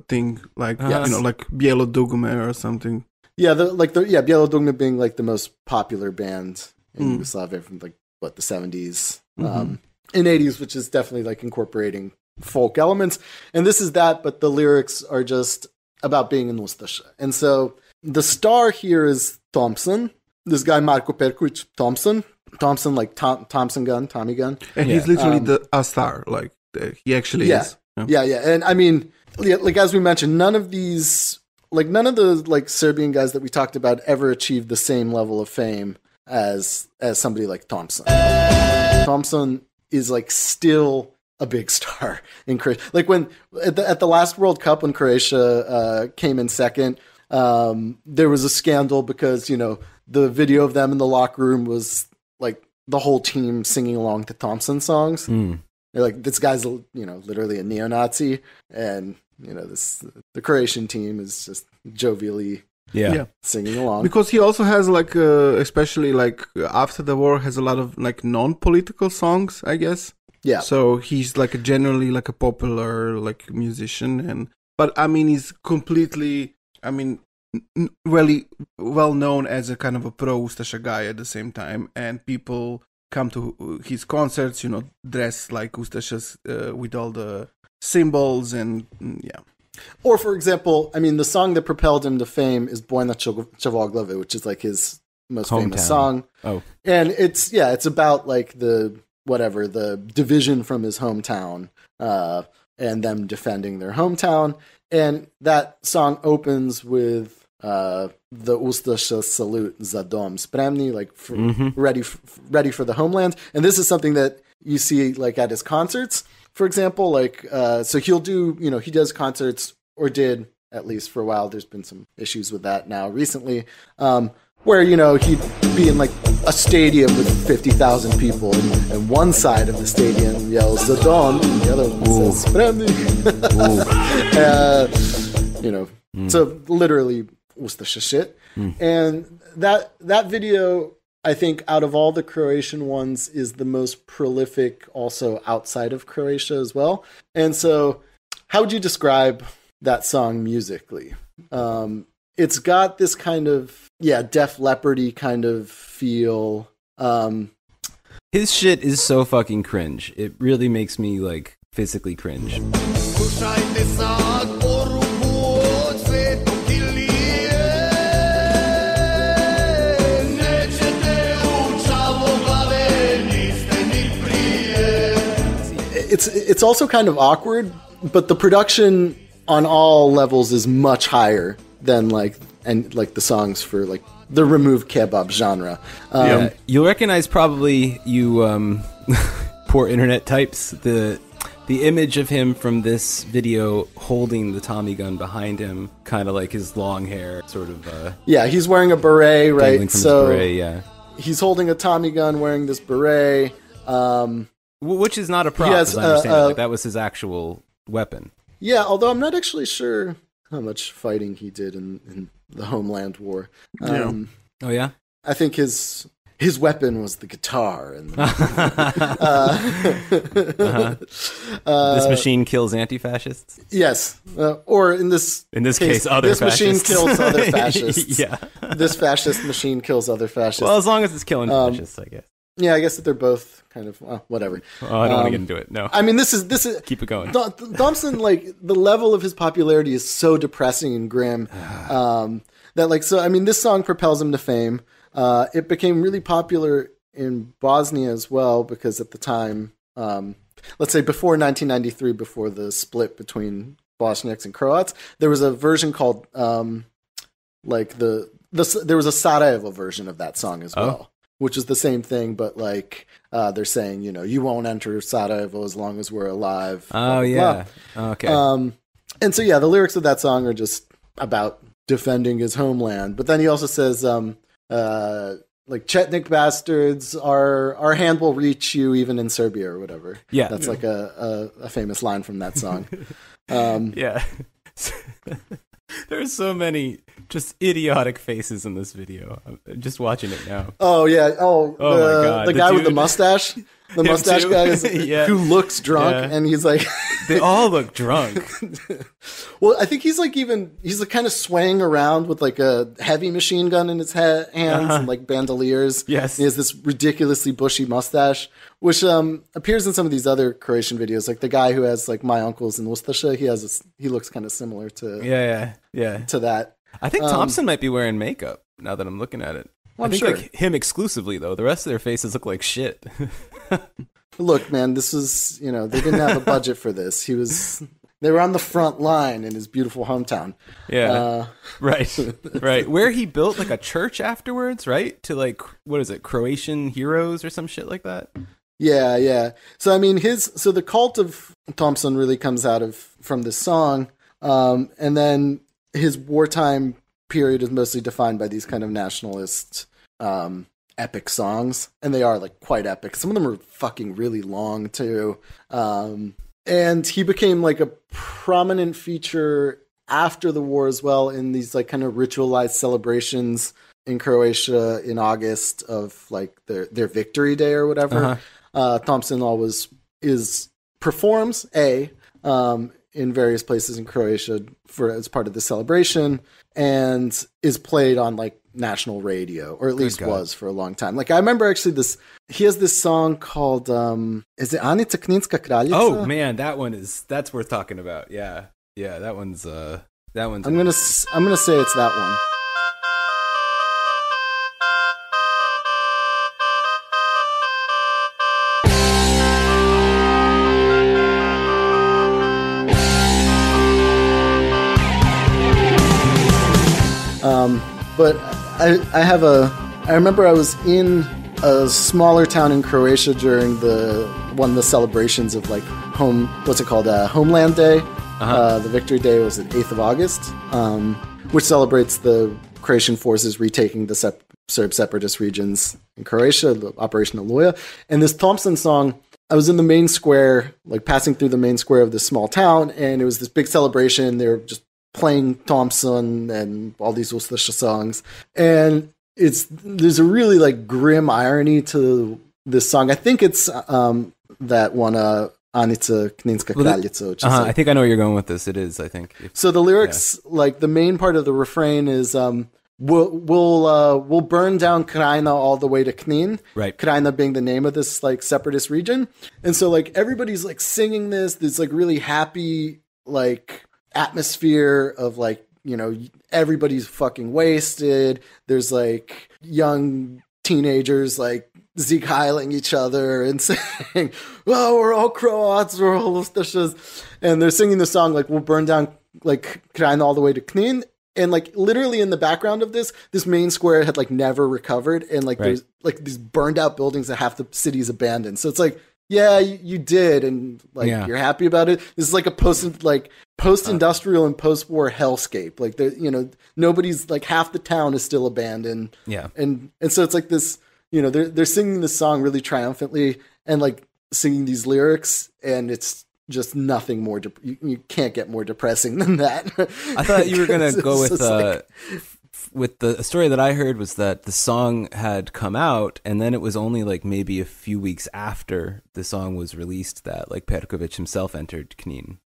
thing, like like Bijelo Dugme or something. Yeah, Bijelo Dugme being like the most popular band in Yugoslavia from like the 70s and 80s, which is definitely like incorporating folk elements. And this is that, but the lyrics are just about being in Ustaša. And so the star here is Thompson. This guy Marko Perković Thompson like Thompson gun, Tommy gun. And he's literally a star. Like he actually is. Yeah. And like as we mentioned, none of the like Serbian guys that we talked about ever achieved the same level of fame as somebody like Thompson. Thompson is like still a big star in Croatia. Like when at the last World Cup when Croatia came in second, there was a scandal because the video of them in the locker room was like the whole team singing along to Thompson songs. They're like, this guy's literally a neo-Nazi, and the Croatian team is just jovially singing along, because he also has like especially like after the war has a lot of like non-political songs, I guess. Yeah. So he's like generally like a popular like musician, but he's completely really well known as a kind of a pro-Ustaša guy at the same time, and people come to his concerts, dress like Ustašas with all the symbols and Or for example, the song that propelled him to fame is Bojna Čavoglave, which is like his most famous song. Oh. And it's about like the division from his hometown, and them defending their hometown. And that song opens with the Ustaša salute za dom spremni, like ready for the homeland. And this is something that you see like at his concerts, for example. Like so he'll do he does concerts, or did at least for a while. There's been some issues with that now recently, where he'd be in like a stadium with 50,000 people, and one side of the stadium yells za dom, and the other one says spremni. So literally Ustaša shit. And that video, I think, out of all the Croatian ones, is the most prolific also outside of Croatia as well. And so how would you describe that song musically? It's got this kind of Def Leppard-y kind of feel. His shit is so fucking cringe. It really makes me like physically cringe. It's also kind of awkward, but the production on all levels is much higher than the songs for like the remove kebab genre. You'll recognize probably you poor internet types the image of him from this video holding the Tommy gun behind him, kind of like his long hair, sort of. He's wearing a beret, right? So beret, he's holding a Tommy gun, wearing this beret. Which is not a prop, as I understand it. Like, that was his actual weapon. Yeah, although I'm not actually sure how much fighting he did in the Homeland War. Oh yeah, I think his weapon was the guitar. And this machine kills anti-fascists. Yes, or in this case, other this fascists. machine kills other fascists. Yeah, this fascist machine kills other fascists. Well, as long as it's killing fascists, I guess. Yeah, I guess that they're both kind of whatever. Oh, I don't want to get into it. No, I mean this is keep it going. Thompson, like the level of his popularity is so depressing and grim that like so. I mean, this song propels him to fame. It became really popular in Bosnia as well because at the time, let's say before 1993, before the split between Bosniaks and Croats, there was a version called like there was a Sarajevo version of that song as well. Which is the same thing, but like they're saying, you know, you won't enter Sarajevo as long as we're alive. Oh, yeah. Okay. And so, yeah, the lyrics of that song are just about defending his homeland. But then he also says, like, Chetnik bastards, our hand will reach you even in Serbia or whatever. Yeah. That's like a famous line from that song. Yeah. There's so many just idiotic faces in this video. I'm just watching it now. Oh, yeah. Oh my God. The guy with the mustache. The mustache guy is, who looks drunk, and he's like... They all look drunk. Well, I think he's like kind of swaying around with like a heavy machine gun in his hands and like bandoliers. Yes. He has this ridiculously bushy mustache, which appears in some of these other Croatian videos. Like the guy who has like My Uncle's in Ustaša, he looks kind of similar to to that. I think Thompson might be wearing makeup now that I'm looking at it. Well, I think like him exclusively though. The rest of their faces look like shit. Look, man, this was, they didn't have a budget for this. They were on the front line in his beautiful hometown. Yeah. Right. Where he built like a church afterwards, right? To like, what is it? Croatian heroes or some shit like that. Yeah. So, I mean, the cult of Thompson really comes from this song. And then his wartime period is mostly defined by these kind of nationalist, epic songs, and they are like quite epic. Some of them are fucking really long too. And he became like a prominent feature after the war as well in these like kind of ritualized celebrations in Croatia in August of like their Victory Day or whatever. Thompson always performs in various places in Croatia as part of the celebration, and is played on like national radio, or at least was for a long time. Like I remember actually he has this song called is it Anica Kninska Kraljica? Oh man, that's worth talking about. Yeah, that one's I'm gonna say it's that one. But I remember I was in a smaller town in Croatia during one of the celebrations of like Homeland Day. The Victory Day was the 8th of August, which celebrates the Croatian forces retaking the Serb separatist regions in Croatia, the Operation Oluja. And this Thompson song, I was in the main square, like passing through the main square of this small town, and it was this big celebration. They were just playing Thompson and all these Ustaša songs, and there's a really like grim irony to this song. I think it's that one Anica Kninska Kraljica. I think I know where you're going with this. It is, I think. So the lyrics, like the main part of the refrain is we'll burn down Krajina all the way to Knin. Right. Krajina being the name of this like separatist region, and so like everybody's like singing this like really happy like atmosphere of like, everybody's fucking wasted. There's like young teenagers like Zeke heiling each other and saying, "Oh, we're all Croats, we're all Ustašas," and they're singing the song like, "We'll burn down like Krajina all the way to Knin." And like literally in the background of this main square had like never recovered, and like there's like these burned out buildings that half the city's abandoned. So it's like, yeah, you did, and like you're happy about it. This is like a post-industrial and post-war hellscape. Like nobody's like half the town is still abandoned. Yeah, and so it's like this. They're singing this song really triumphantly and like singing these lyrics, and it's just nothing more. You can't get more depressing than that. I thought you were gonna go with the story that I heard was that the song had come out, and then it was only like maybe a few weeks after the song was released that like Perkovic himself entered TENE.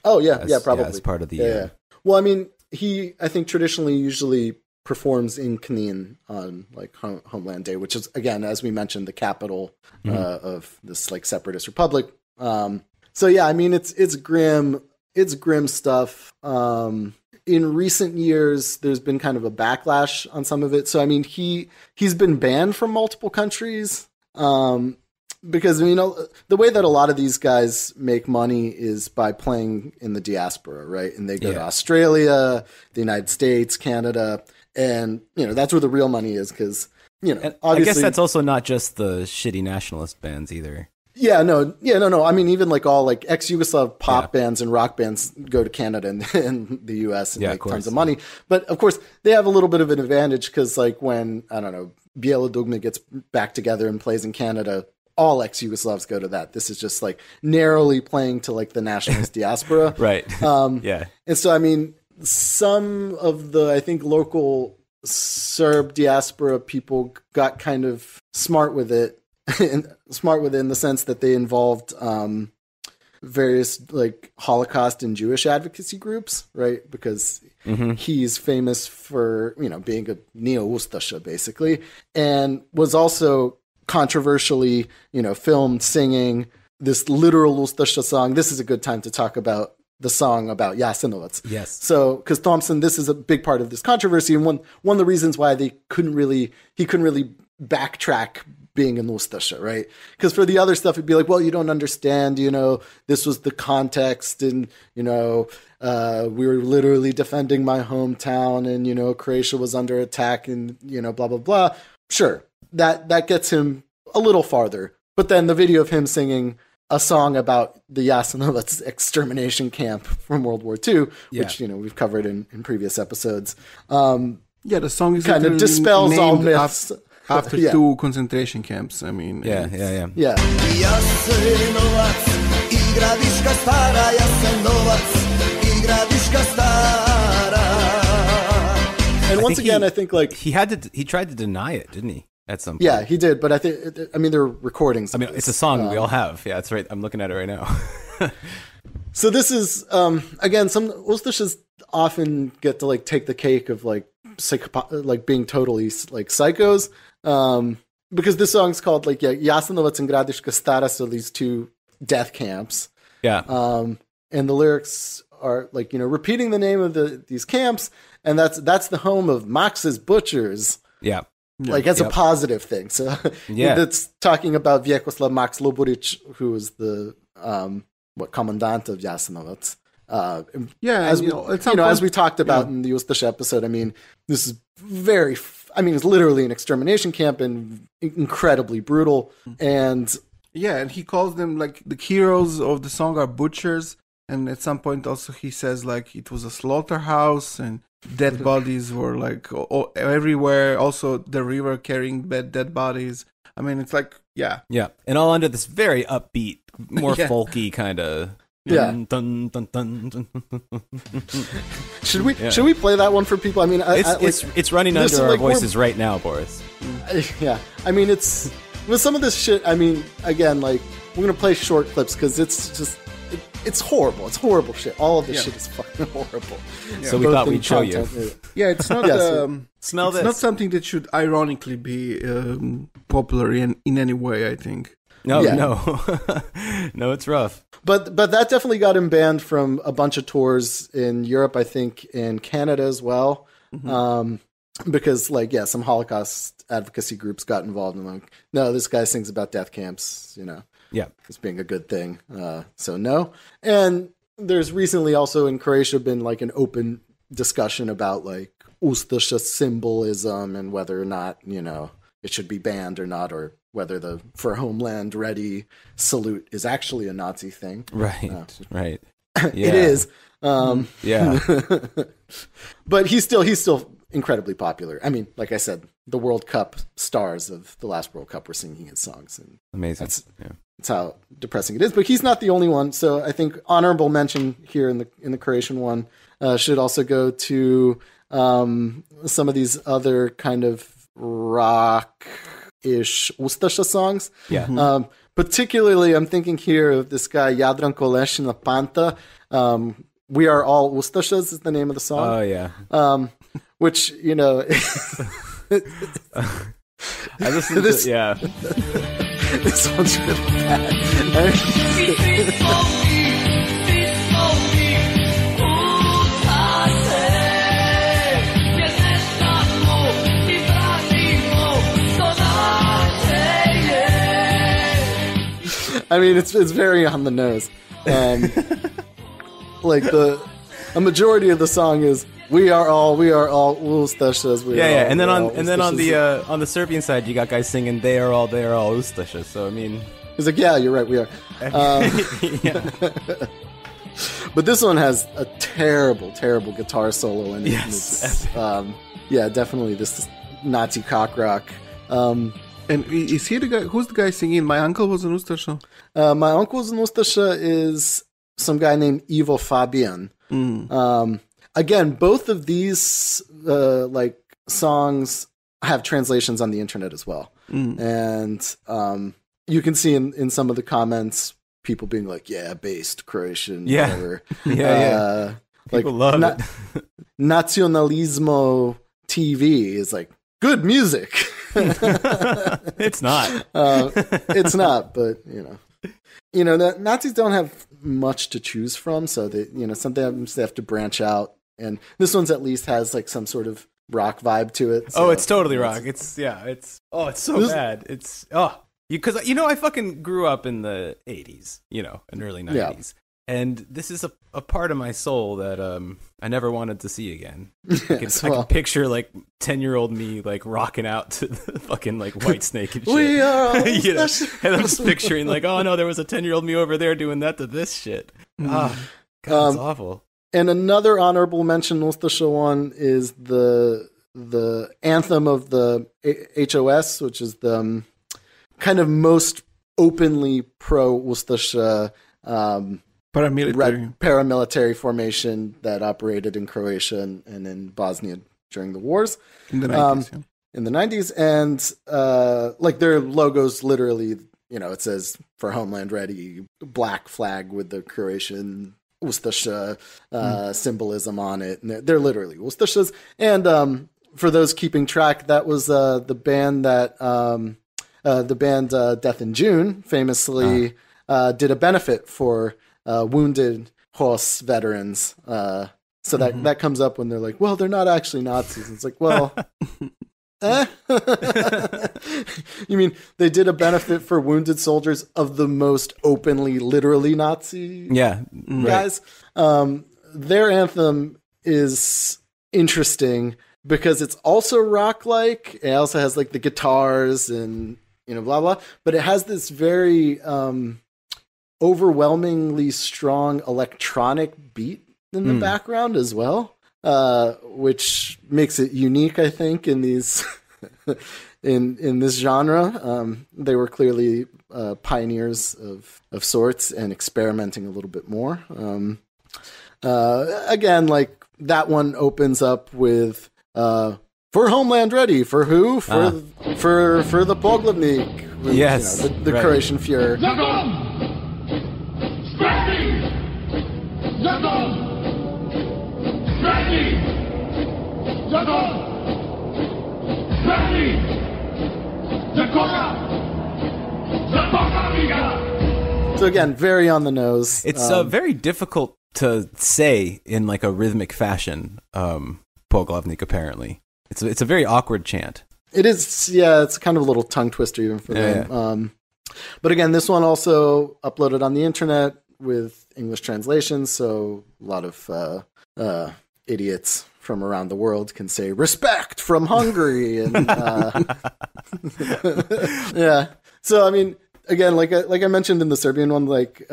Probably as part of the. Yeah. Well, I mean, I think traditionally usually performs in TENE on like Homeland Day, which is, again, as we mentioned, the capital of this like separatist republic. So yeah, I mean, it's grim stuff. In recent years, there's been kind of a backlash on some of it. So I mean, he's been banned from multiple countries. Because, you know, the way that a lot of these guys make money is by playing in the diaspora, right? And they go to Australia, the United States, Canada, and, you know, that's where the real money is because, you know, and obviously... I guess that's also not just the shitty nationalist bands either. No. I mean, even like all like ex-Yugoslav pop bands and rock bands go to Canada and the US and make tons of money. But of course, they have a little bit of an advantage because like when, I don't know, Biela Dugme gets back together and plays in Canada, all ex-Yugoslavs go to that. This is just like narrowly playing to like the nationalist diaspora. Right. And so, I mean, some of the, I think, local Serb diaspora people got kind of smart with it in the sense that they involved various like Holocaust and Jewish advocacy groups, right? Because he's famous for, you know, being a neo-Ustaša basically, and was also controversially, you know, filmed singing this literal Ustaša song. This is a good time to talk about the song about Jasenovac. Yes. So, because Thompson, this is a big part of this controversy, and one of the reasons why he couldn't really backtrack being an Ustaša, right? Because for the other stuff, it'd be like, well, you don't understand, you know, this was the context, and, you know, we were literally defending my hometown, and, you know, Croatia was under attack, and, you know, blah, blah, blah. Sure, that gets him a little farther. But then the video of him singing a song about the Jasenovac extermination camp from World War II, which, you know, we've covered in previous episodes. The song is kind of dispels all myths. After two concentration camps, I mean. Yeah. Jasenovac, igradiška stara, Jasenovac, igradiška stara. And once again, I think like he tried to deny it, didn't he? At some point. Yeah, he did, but I mean, there are recordings. I mean, it's a song we all have. Yeah, that's right. I'm looking at it right now. So this is, again, some Ustašas often get to like take the cake of like being totally like psychos, because this song's called like Jasenovac and Gradiška Stara, so these two death camps. Yeah. And the lyrics are like, you know, repeating the name of these camps, and that's the home of Max's butchers. Yeah. Like as a positive thing. So that's talking about Vjekoslav Max Loburic, who was the commandant of Jasenovac. As we talked about in the Ustaša episode, I mean, this is it's literally an extermination camp and incredibly brutal. And and he calls them like the heroes of the song are butchers. And at some point also he says like it was a slaughterhouse and dead bodies were like everywhere. Also the river carrying dead bodies. I mean, it's like, and all under this very upbeat, more folky kind of. Dun, dun, dun, dun, dun. Should we play that one for people? I mean, it's running under our voices right now, Boris. I mean, it's with some of this shit. I mean, again, like we're gonna play short clips because it's just. It's horrible. It's horrible shit. All of this shit is fucking horrible. So we thought we'd show you. It's not. Smell this. It's not something that should ironically be popular in any way, I think. No, no, it's rough. But that definitely got him banned from a bunch of tours in Europe, I think, and Canada as well. Because some Holocaust advocacy groups got involved and like, no, this guy sings about death camps, you know. Yeah. As being a good thing. So no. And there's recently also in Croatia been like an open discussion about like Ustaša symbolism and whether or not, you know, it should be banned or not, or whether the for homeland ready salute is actually a Nazi thing. Right. It is. Yeah. But he's still incredibly popular. I mean, like I said, the World Cup stars of the last World Cup were singing his songs, and amazing. That's how depressing it is. But he's not the only one. So I think honorable mention here in the Croatian one should also go to some of these other kind of rock-ish Ustaša songs. Yeah. Particularly, I'm thinking here of this guy Jadranko Lešina Panta. We Are All Ustašas is the name of the song. Oh yeah. Which, you know, I listened to this. Yeah. This one's really bad. I mean, it's very on the nose. Like a majority of the song is we are all Ustašas. Yeah. And then on the Serbian side, you got guys singing they are all Ustašas. So I mean, he's like, yeah, you're right, we are. Yeah. But this one has a terrible guitar solo in it. Yes. Yeah, definitely this Nazi cock rock. And is he the guy? Who's the guy singing? My uncle was an Ustaša. My uncle's an Ustaša is some guy named Ivo Fabian. Again, both of these like songs have translations on the internet as well, and you can see in some of the comments people being like, "Yeah, based Croatian, whatever." Yeah. People love it. Nacionalismo TV is like good music. It's not. It's not, but you know, Nazis don't have much to choose from, so they, sometimes they have to branch out. And this one's at least has like some sort of rock vibe to it. So, it's totally rock. It's so bad. It's because I fucking grew up in the 80s, and early 90s. Yeah. And this is a part of my soul that I never wanted to see again. I can picture like 10-year-old me like rocking out to the fucking like White Snake and shit. We are all and I'm just picturing like, oh no, there was a 10-year-old me over there doing that to this shit. God, it's awful. And another honorable mention, Ustaša one, is the anthem of the HOS, which is the kind of openly pro-Ustaša paramilitary formation that operated in Croatia and in Bosnia during the wars in the 90s. In the 90s, and like their logos literally, it says "For Homeland Ready," black flag with the Croatian Ustaša symbolism on it, and they're literally Ustašas. And for those keeping track, that was the band that the band Death in June famously did a benefit for wounded HOS veterans. So that comes up when they're like, well, they're not actually Nazis. It's like, well, you mean they did a benefit for wounded soldiers of the most openly, literally Nazi guys? Right. Their anthem is interesting because it's also rock-like. It also has like the guitars and, blah, blah. But it has this very overwhelmingly strong electronic beat in the background as well, which makes it unique, I think, in these in this genre. They were clearly pioneers of sorts and experimenting a little bit more. Again, like that one opens up with "For Homeland Ready," for who? For the Poglavnik. Yes, the Croatian Fuhrer. So again, very on the nose. It's very difficult to say in like a rhythmic fashion. Poglavnik, apparently, it's a very awkward chant. It is, yeah. It's kind of a little tongue twister even for them. Yeah. But again, this one also uploaded on the internet with English translations, so a lot of idiots from around the world can say "respect" from Hungary, and yeah. So I mean, again, like I mentioned in the Serbian one, like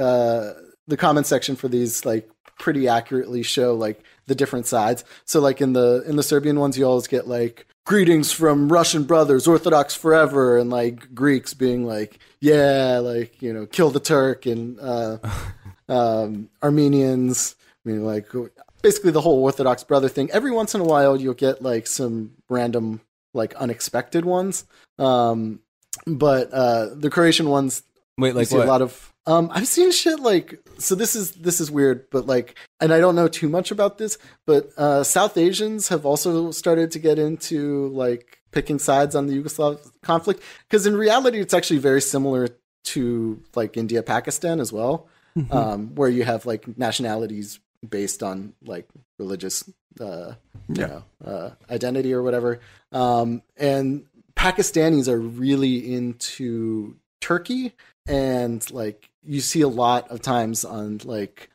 the comment section for these like pretty accurately show like the different sides. So like in the Serbian ones, you always get like greetings from Russian brothers, Orthodox forever, and like Greeks being like, yeah, like, you know, kill the Turk, and Armenians, I mean, like basically the whole Orthodox brother thing. Every once in a while, you'll get like some random like unexpected ones. But the Croatian ones, wait, like see what? A lot of I've seen shit like, so this is weird, but like, and I don't know too much about this, but South Asians have also started to get into like picking sides on the Yugoslav conflict, because in reality it's actually very similar to like India, Pakistan as well, where you have like nationalities based on like religious identity or whatever, and Pakistanis are really into Turkey, and like you see a lot of times on like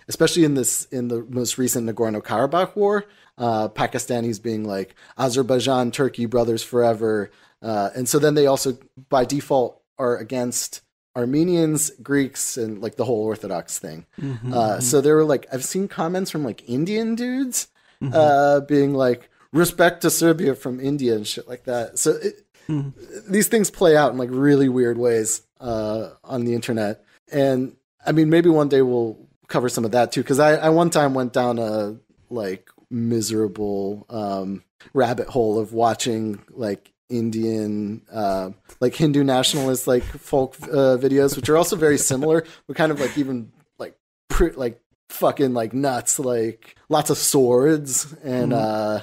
especially in the most recent Nagorno-Karabakh war, Pakistanis being like Azerbaijan, Turkey, brothers forever, and so then they also by default are against Armenians, Greeks, and like the whole Orthodox thing. So there were like, I've seen comments from like Indian dudes being like, respect to Serbia from India and shit like that. So these things play out in like really weird ways on the internet. And I mean, maybe one day we'll cover some of that too, because I one time went down a like miserable rabbit hole of watching like Indian like Hindu nationalist like folk videos, which are also very similar, but kind of like even like like fucking like nuts, like lots of swords and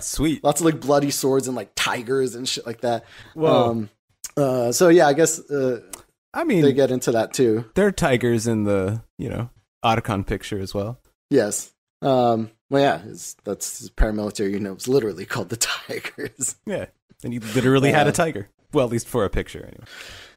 sweet, lots of like bloody swords and like tigers and shit like that. Whoa. So yeah, I guess I mean they get into that too. There are tigers in the, you know, Otacon picture as well. Yes. Well, yeah, that's paramilitary. You know, it's literally called the Tigers. Yeah, and he literally had a tiger. Well, at least for a picture, anyway.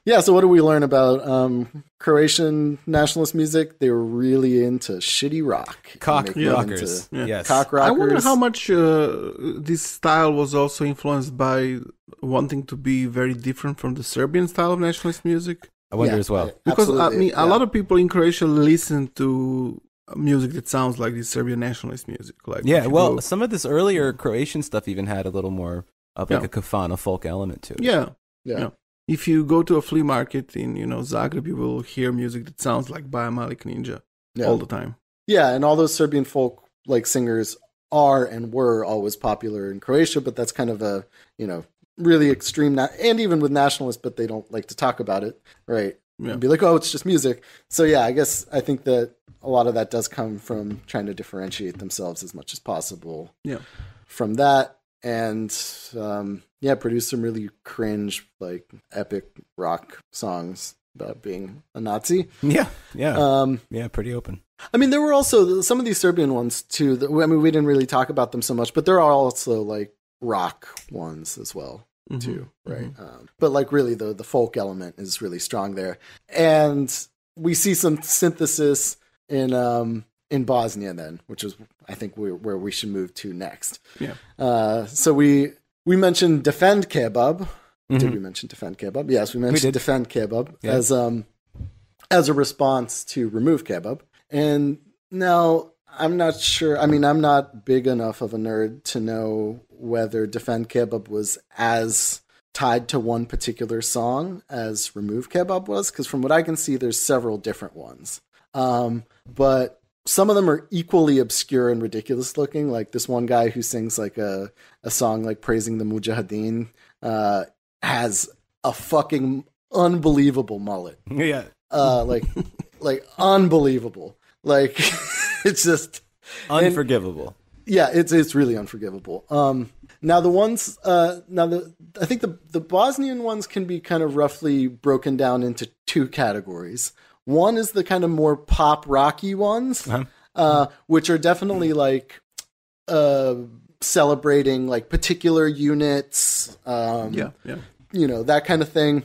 Yeah. So, what do we learn about Croatian nationalist music? They were really into shitty rock, cock rockers. Yes, cock rockers. I wonder how much this style was also influenced by wanting to be very different from the Serbian style of nationalist music. I wonder as well, because I mean, a lot of people in Croatia listen to music that sounds like this Serbian nationalist music. Like, well, some of this earlier Croatian stuff even had a little more of like a kafana folk element to it. Yeah. If you go to a flea market in, you know, Zagreb, you will hear music that sounds like Baja Malik Ninja all the time. Yeah, and all those Serbian folk like singers are and were always popular in Croatia, but that's kind of a, you know, really extreme, and even with nationalists, but they don't like to talk about it, right? Yeah. And be like, oh, it's just music. So yeah, I think that a lot of that does come from trying to differentiate themselves as much as possible from that. And produce some really cringe, like epic rock songs about being a Nazi. Yeah, pretty open. I mean, there were also some of these Serbian ones too. I mean, we didn't really talk about them so much, but there are also like rock ones as well too, right? But like really the folk element is really strong there, and we see some synthesis in Bosnia then, which is I think where we should move to next. So we mentioned Defend Kebab. Did we mention Defend Kebab? Yes, we mentioned Defend Kebab as a response to Remove Kebab. And now I'm not sure. I mean, I'm not big enough of a nerd to know whether Defend Kebab was as tied to one particular song as Remove Kebab was, because from what I can see, there's several different ones. But some of them are equally obscure and ridiculous looking. Like this one guy who sings like a song like praising the Mujahideen has a fucking unbelievable mullet. Yeah. Like unbelievable. Like it's just unforgivable. It's really unforgivable. Now the ones I think the Bosnian ones can be kind of roughly broken down into two categories. One is the kind of more pop rocky ones, which are definitely like celebrating like particular units, you know, that kind of thing,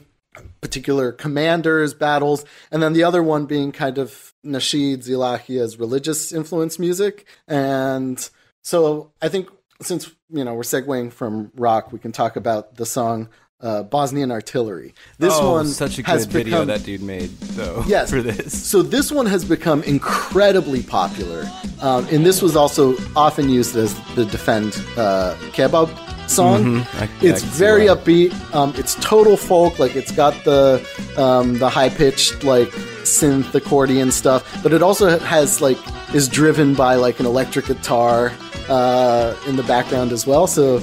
particular commanders, battles, and then the other one being kind of nasheed, zilahi as religious influence music. And so I think since, you know, we're segueing from rock, we can talk about the song Bosnian Artillery. This one such a has good video become, that dude made, though. Yes. For this. So this one has become incredibly popular, and this was also often used as the Defend Kebab song. It's very upbeat. It's total folk. Like it's got the high pitched like synth accordion stuff, but it also has like is driven by like an electric guitar in the background as well. So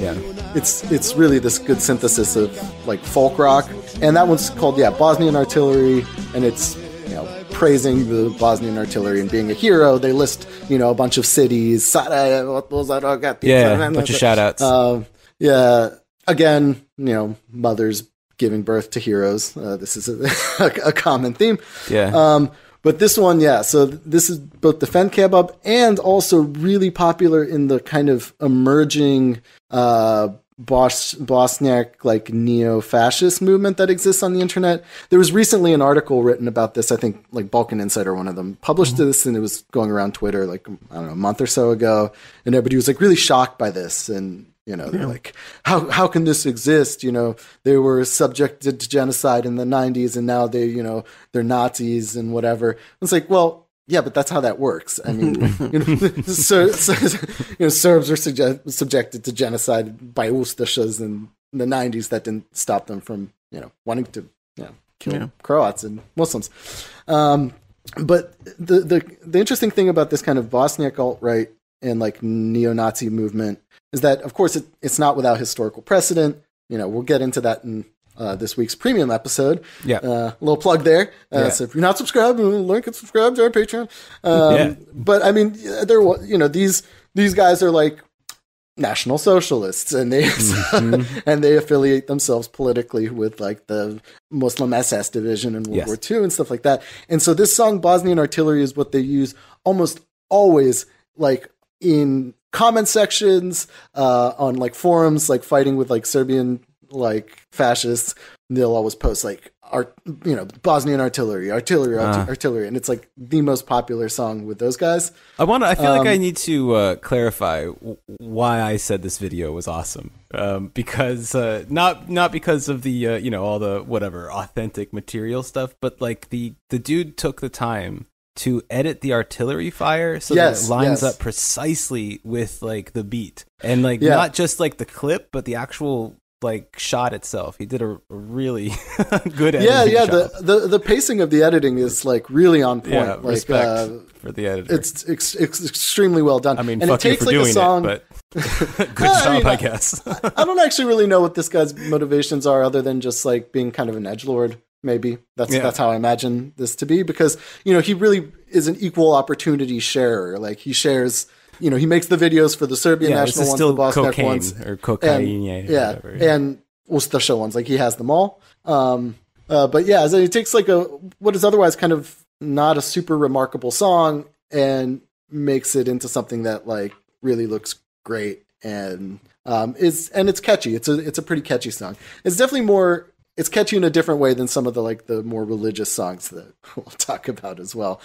it's really this good synthesis of like folk rock. And that one's called Bosnian Artillery, and it's praising the Bosnian artillery and being a hero. They list a bunch of cities. Bunch of shout outs. Again, mothers giving birth to heroes. This is a common theme. But this one, so this is both Defend Kebab and also really popular in the kind of emerging Bosniak like neo-fascist movement that exists on the internet. There was recently an article written about this. I think like Balkan Insider, one of them, published this, and it was going around Twitter like a month or so ago, and everybody was like really shocked by this. And they're like, how can this exist? They were subjected to genocide in the 90s, and now they're Nazis and whatever. It's like, well, yeah, but that's how that works. I mean, Serbs are subjected to genocide by Ustašas in the 90s. That didn't stop them from, wanting to kill Croats and Muslims. But the interesting thing about this kind of Bosniak alt-right and like neo-Nazi movement is that, of course, it's not without historical precedent. We'll get into that in this week's premium episode. A little plug there. So if you're not subscribed, link and subscribe to our Patreon. But I mean, these guys are like National Socialists, and they and they affiliate themselves politically with like the Muslim SS division in World War II and stuff like that. And so this song Bosnian Artillery is what they use almost always, like in comment sections on like forums, like fighting with like Serbian like fascists. They'll always post like Bosnian artillery, and it's like the most popular song with those guys. I feel like I need to clarify why I said this video was awesome. Because not because of the all the whatever authentic material stuff, but like the dude took the time to edit the artillery fire so that it lines up precisely with like the beat, and like not just like the clip, but the actual like shot itself. He did a really good editing job. The pacing of the editing is like really on point. Like, respect for the editor. It's extremely well done. I mean, and fuck it takes you for like doing a song, it, but good job, I guess. I don't actually really know what this guy's motivations are, other than just like being kind of an edgelord. Maybe that's how I imagine this to be, because he really is an equal opportunity sharer. Like he shares. He makes the videos for the Serbian national ones, the Bosniak ones, or cocaine, whatever, and Ustaša ones. Like he has them all. But so he takes like what is otherwise kind of not a super remarkable song and makes it into something that like really looks great and it's catchy. It's a pretty catchy song. It's definitely it's catchy in a different way than some of the more religious songs that we'll talk about as well.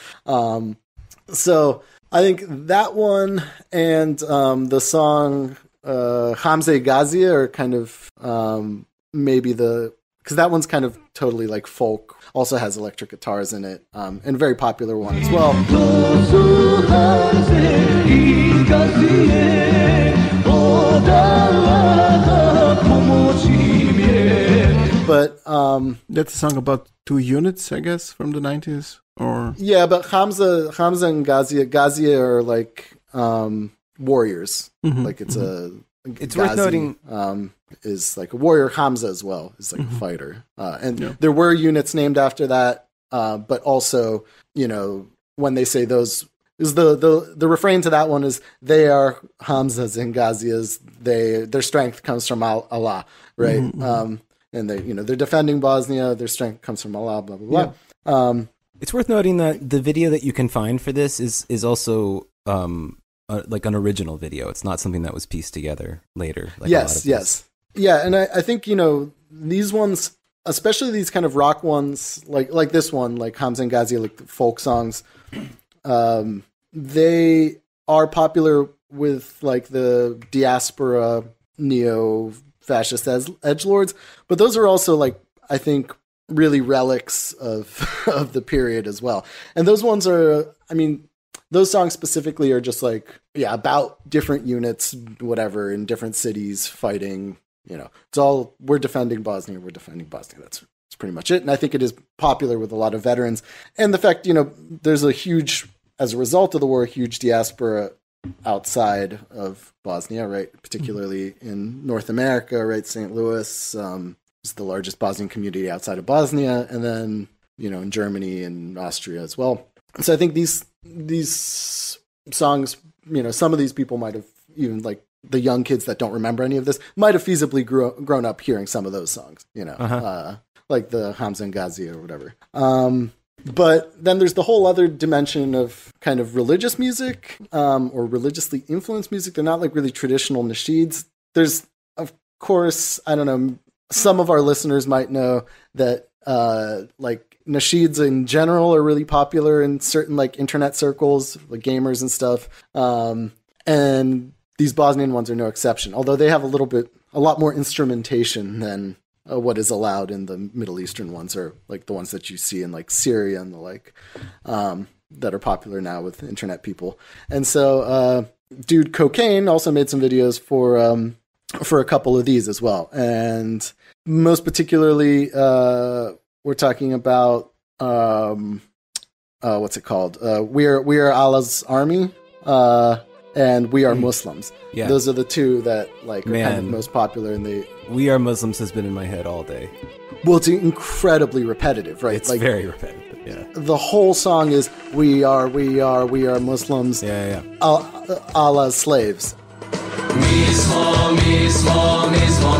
So I think that one and the song Hamze Gazi are kind of because that one's kind of totally like folk, also has electric guitars in it, and a very popular one as well. But that's a song about two units, I guess, from the 90s. Or but Hamza and Gazia are like warriors. Like it's Ghazi, worth noting is like a warrior. Hamza as well is like a fighter. And there were units named after that. But also, when they say those is the refrain to that one is they are Hamzas and Ghazias. Their strength comes from Allah, right? And they're defending Bosnia. Their strength comes from Allah. Blah blah blah. It's worth noting that the video that you can find for this is also like an original video. It's not something that was pieced together later. Like yes. Yeah, and I think, these ones, especially these kind of rock ones, like this one, like Hamza and Ghazi, like folk songs, they are popular with like the diaspora neo fascist edgelords, but those are also like, I think, really relics of the period as well. And those ones are, I mean, those songs specifically are just like, about different units, whatever, in different cities fighting, it's all, we're defending Bosnia. That's pretty much it. And I think it is popular with a lot of veterans. And the fact, there's as a result of the war, a huge diaspora outside of Bosnia, right? Particularly in North America, right? St. Louis is the largest Bosnian community outside of Bosnia. And then, in Germany and Austria as well. So I think these songs, some of these people might have, even like the young kids that don't remember any of this, might have feasibly grown up hearing some of those songs, like the Hamza and Ghazi or whatever. But then there's the whole other dimension of kind of religious music, or religiously influenced music. They're not like really traditional nasheeds. There's, of course, I don't know, some of our listeners might know that like nasheeds in general are really popular in certain like internet circles, like gamers and stuff. And these Bosnian ones are no exception, although they have a lot more instrumentation than what is allowed in the Middle Eastern ones, or like the ones that you see in like Syria and the like, that are popular now with internet people. And so, dude Cocaine also made some videos for a couple of these as well. And most particularly, we're talking about, what's it called? We are Allah's army, and We Are Muslims. Yeah. Those are the two that like are kind of most popular in the... We Are Muslims has been in my head all day. Well, it's incredibly repetitive, right? It's like, very repetitive, yeah. The whole song is we are Muslims. Yeah. Allah's slaves. Mismo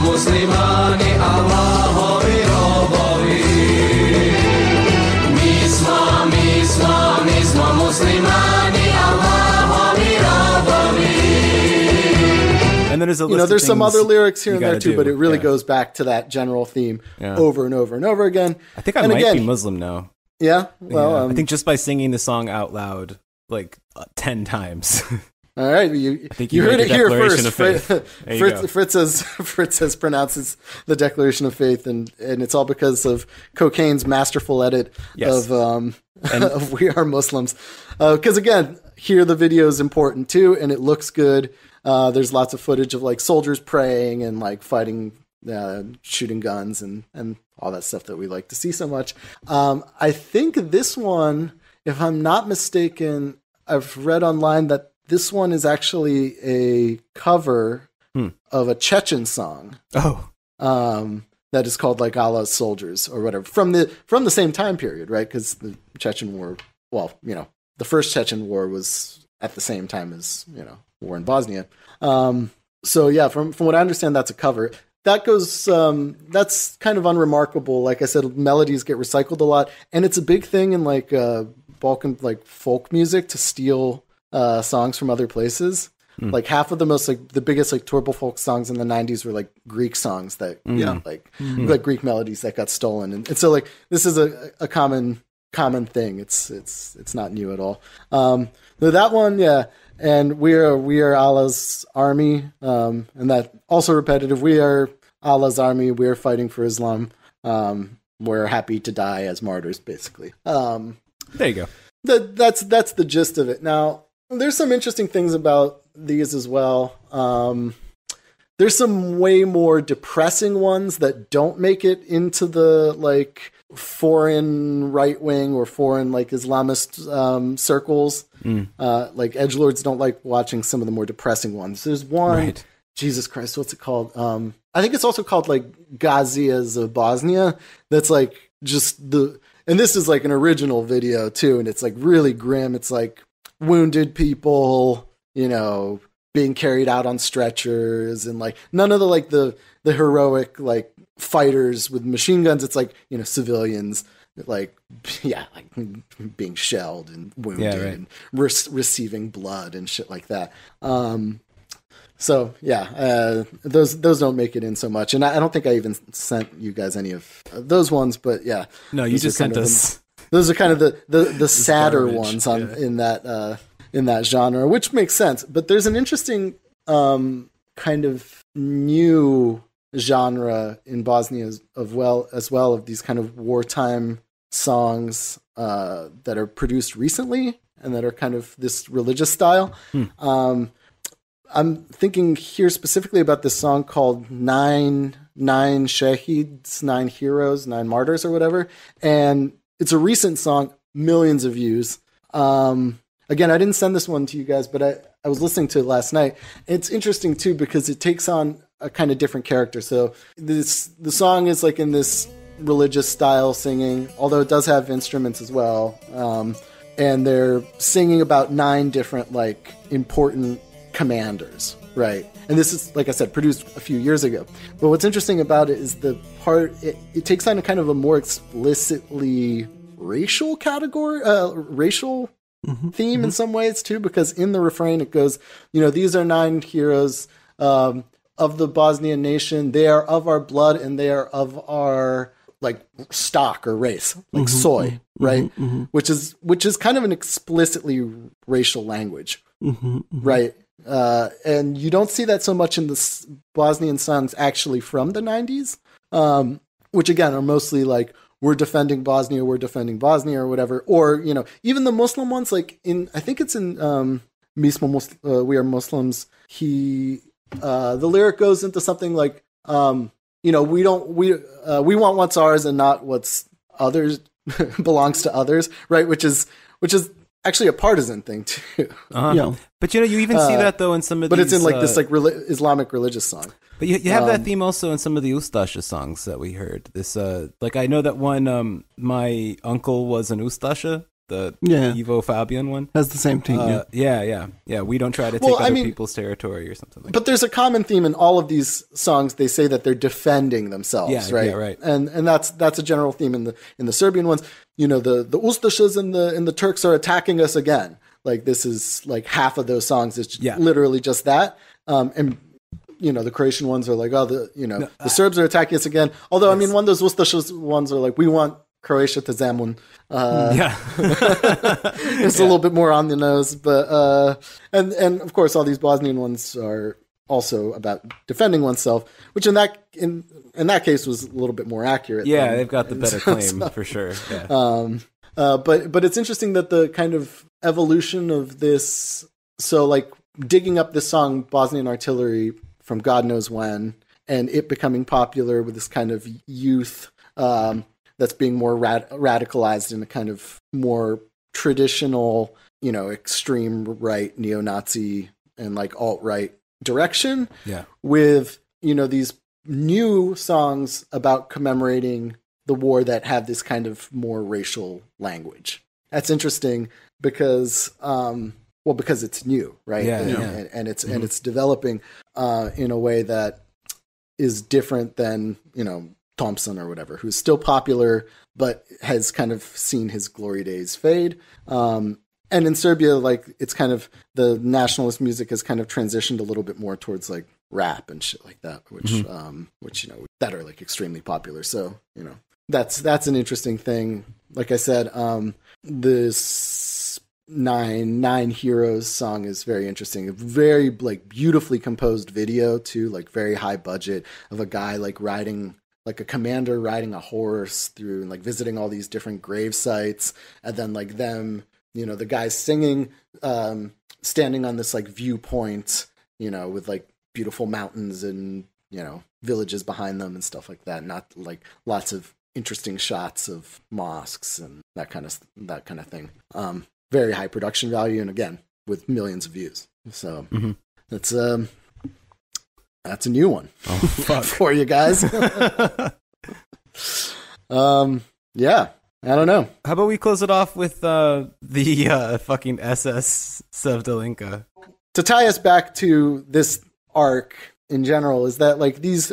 muslimani Allahovi robovi. Mismo muslimani Allahovi robovi. And then there's a list there's some other lyrics here and there too, but it really goes back to that general theme over and over and over again. I think I might be Muslim now. Yeah? Well, I think just by singing the song out loud like 10 times. All right, you heard it here first. Fritz has pronounced the Declaration of Faith, and it's all because of Cocaine's masterful edit of We Are Muslims. Because again, here the video is important too, and it looks good. There's lots of footage of like soldiers praying and like fighting, shooting guns, and all that stuff that we like to see so much. I think this one, if I'm not mistaken, I've read online that this one is actually a cover of a Chechen song. Oh, that is called like Allah's Soldiers or whatever from the same time period, right? Because the Chechen War, the first Chechen War was at the same time as war in Bosnia. So yeah, from what I understand, that's a cover. That goes. That's kind of unremarkable. Like I said, melodies get recycled a lot, and it's a big thing in like Balkan like folk music to steal songs from other places. Like half of the most like the biggest like turbo folk songs in the 90s were like Greek songs that like Greek melodies that got stolen, and so like this is a common thing. It's not new at all. That one, and we are Allah's army, and that also repetitive. We are Allah's army. We are fighting for Islam. We're happy to die as martyrs, basically. There you go. That's the gist of it. Now, there's some interesting things about these as well. There's some way more depressing ones that don't make it into the like foreign right wing or foreign like Islamist circles. Like edgelords don't like watching some of the more depressing ones. There's one, Jesus Christ, what's it called? I think it's also called like Gazias of Bosnia. That's like just and this is like an original video too, and it's like really grim. It's like wounded people, being carried out on stretchers, and like none of the heroic like fighters with machine guns. It's like civilians like being shelled and wounded and receiving blood and shit like that. So those don't make it in so much, and I don't think I even sent you guys any of those ones, but yeah, no, you just sent us. Those are kind of the sadder ones in that genre, which makes sense. But there's an interesting kind of new genre in Bosnia as well of these kind of wartime songs that are produced recently and that are kind of this religious style. I'm thinking here specifically about this song called Nine Shahids, 9 Heroes, 9 Martyrs or whatever. And it's a recent song, millions of views. Again, I didn't send this one to you guys, but I was listening to it last night. It's interesting too, because it takes on a kind of different character. So the song is like in this religious style singing, although it does have instruments as well. And they're singing about 9 different like important commanders, right? And this is, like I said, produced a few years ago. But what's interesting about it is the part, it takes on a kind of a more explicitly racial category, racial theme in some ways too, because in the refrain it goes, these are 9 heroes of the Bosnian nation. They are of our blood and they are of our like stock or race, like soy, right? Which is kind of an explicitly racial language, right? And you don't see that so much in the Bosnian songs actually from the 90s, which again are mostly like, we're defending Bosnia or whatever. Or, even the Muslim ones, like I think it's in Mi smo We Are Muslims. The lyric goes into something like, we want what's ours and not what's others belongs to others, right? Which is actually a partisan thing too. Yeah, but you even see that though in some of. But it's in like this like Islamic religious song. But you have that theme also in some of the Ustaša songs that we heard. This like I know that one. My uncle was an Ustaša, the Ivo Fabian one. Has the same theme. Yeah. We don't try to take other people's territory or something like that. But there's a common theme in all of these songs. They say that they're defending themselves, right? Yeah, right. And that's a general theme in the Serbian ones. The Ustašas and the Turks are attacking us again. Like this is like half of those songs is literally just that. And the Croatian ones are like, the Serbs are attacking us again. Although I mean, one of those Ustašas ones are like, we want Croatia to Zemun. It's a little bit more on the nose, but and of course all these Bosnian ones are also about defending oneself, which in that case was a little bit more accurate. Yeah, they've got the better claim for sure. Yeah. But it's interesting that the kind of evolution of this, so like digging up this song Bosnian Artillery from God knows when, and it becoming popular with this kind of youth that's being more radicalized in a kind of more traditional, extreme right, neo-Nazi and like alt-right direction. Yeah. With, these new songs about commemorating the war that have this kind of more racial language. That's interesting because, because it's new, right? And it's developing in a way that is different than, Thompson or whatever, who's still popular, but has kind of seen his glory days fade. And in Serbia, like it's kind of the nationalist music has kind of transitioned a little bit more towards like rap and shit like that, which that are like extremely popular. So, that's an interesting thing. Like I said, this Nine Heroes song is very interesting. A very like beautifully composed video too, like very high budget of a guy like riding like a commander riding a horse through and like visiting all these different grave sites. And then like them, the guys singing, standing on this like viewpoint, with like beautiful mountains and, villages behind them and stuff like that. Not like lots of interesting shots of mosques and that kind of thing. Very high production value. And again, with millions of views. So that's a new one for you guys. Yeah, I don't know. How about we close it off with the fucking SS Sevdalinka? To tie us back to this arc in general, is that like these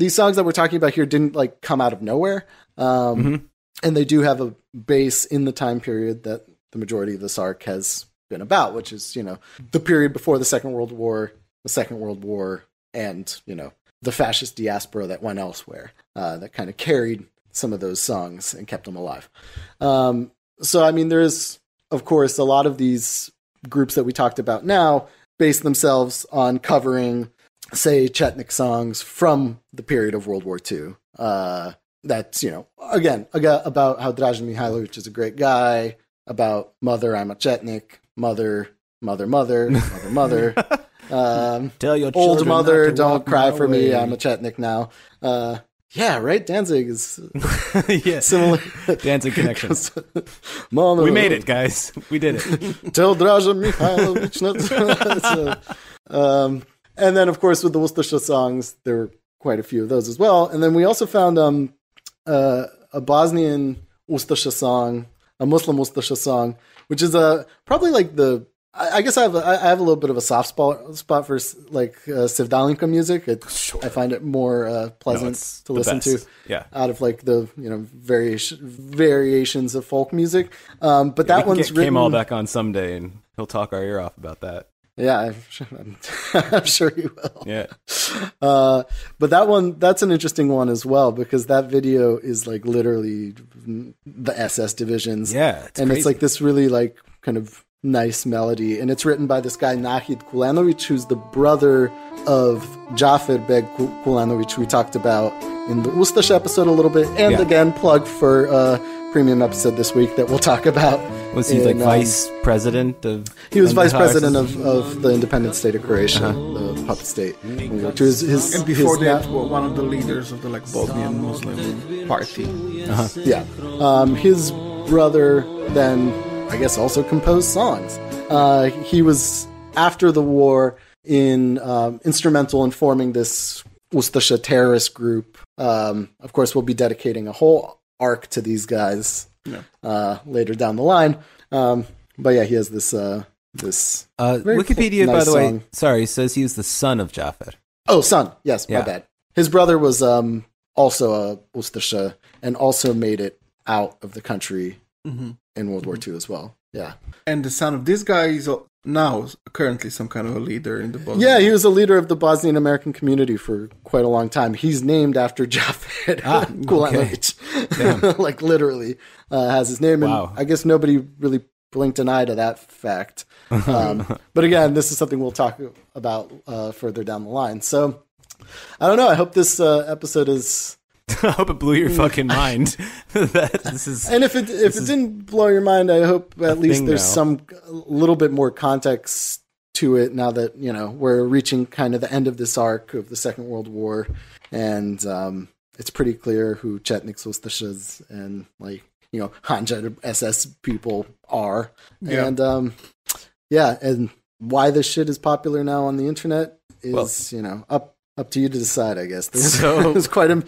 songs that we're talking about here didn't like come out of nowhere, and they do have a base in the time period that the majority of this arc has been about, which is the period before the Second World War, and the fascist diaspora that went elsewhere, that kind of carried some of those songs and kept them alive. So I mean, there's of course a lot of these groups that we talked about now base themselves on covering say, Chetnik songs from the period of World War II. That's, again, about how Dražen Mihailovich is a great guy, about mother, I'm a Chetnik, mother. Tell your old children mother, not to don't walk cry my for me, way. I'm a Chetnik now. Yeah, right? Danzig is Yeah. similar. Danzig connection. Mama, We made it, guys. We did it. Tell Dražen Mihailovich not to... and then, of course, with the Ustaša songs, there were quite a few of those as well. And then we also found a Bosnian Ustaša song, a Muslim Ustaša song, which is probably like the... I guess I have a little bit of a soft spot for like Sevdalinka music. I find it more pleasant to listen to. Yeah. Out of like the variations of folk music. But that one's written. Came all back on someday, and he'll talk our ear off about that. Yeah, I'm sure he will. Yeah. But that's an interesting one as well, because that video is like literally the SS divisions. Yeah, and crazy. it's like this really like kind of nice melody, and it's written by this guy Nahid Kulanovic, who's the brother of Jafer Beg Kulanovic, we talked about in the Ustaša episode a little bit, and again plug for a premium episode this week that we'll talk about. Was he like vice president of? He was vice president of the independent state of Croatia, the puppet state. And before that, one of the leaders of the like Bosnian Muslim party. Yeah, his brother then, I guess, also composed songs. He was, after the war, instrumental in forming this Ustaša terrorist group. Of course, we'll be dedicating a whole arc to these guys later down the line. But yeah, he has this Wikipedia, nice by the way, song. says he was the son of Jafer. Oh, son. Yes, my bad. His brother was also a Ustaša and also made it out of the country in World War II as well. Yeah. And the son of this guy is now currently some kind of a leader in the Bosnian. Yeah, he was a leader of the Bosnian American community for quite a long time. He's named after Jafer Kulanovic. Like literally has his name. Wow. And I guess nobody really blinked an eye to that fact. But again, this is something we'll talk about further down the line. So I don't know. I hope this episode is... I hope it blew your fucking mind. This is, and if it didn't blow your mind, I hope at least there's some little bit more context to it now that we're reaching kind of the end of this arc of the Second World War, and it's pretty clear who Chetnik Ustašas and Hanja SS people are, and and why this shit is popular now on the internet is up to you to decide, I guess. There's quite a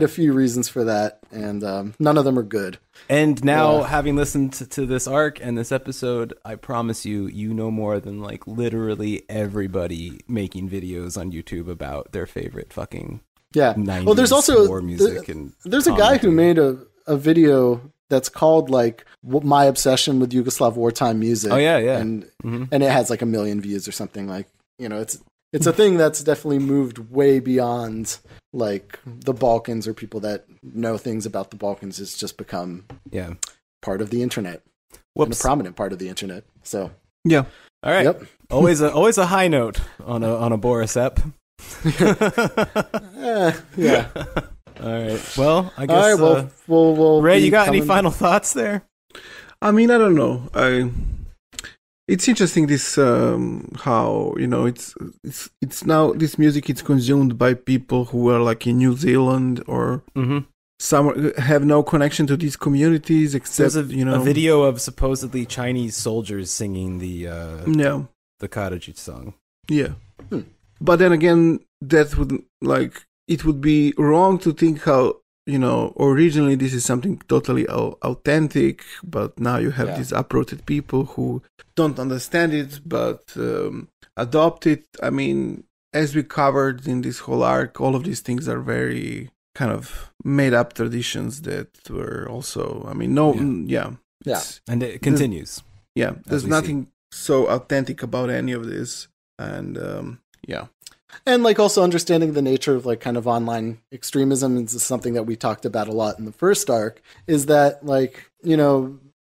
few reasons for that, and none of them are good. And now, having listened to this arc and this episode, I promise you know more than like literally everybody making videos on YouTube about their favorite fucking 90s well, there's also war music. There's a guy who made a video that's called like My Obsession with Yugoslav Wartime Music. Oh yeah, and it has like 1 million views or something. Like it's a thing that's definitely moved way beyond like the Balkans, or people that know things about the Balkans. It's just become part of the internet. And a prominent part of the internet. So yeah, all right. Yep. always a high note on a Boris ep. Yeah. All right. Well, I guess. All right, we'll Ray, you got any final thoughts there? I mean, I don't know. It's interesting this how it's now this music is consumed by people who are like in New Zealand or some have no connection to these communities except a video of supposedly Chinese soldiers singing the Karadzic song. Yeah, but then again, that would it would be wrong to think how. Originally this is something totally authentic, but now you have these uprooted people who don't understand it, but adopt it. I mean, as we covered in this whole arc, all of these things are very kind of made up traditions that were also, and it continues. There's nothing so authentic about any of this, and And also understanding the nature of kind of online extremism is something that we talked about a lot in the first arc, is that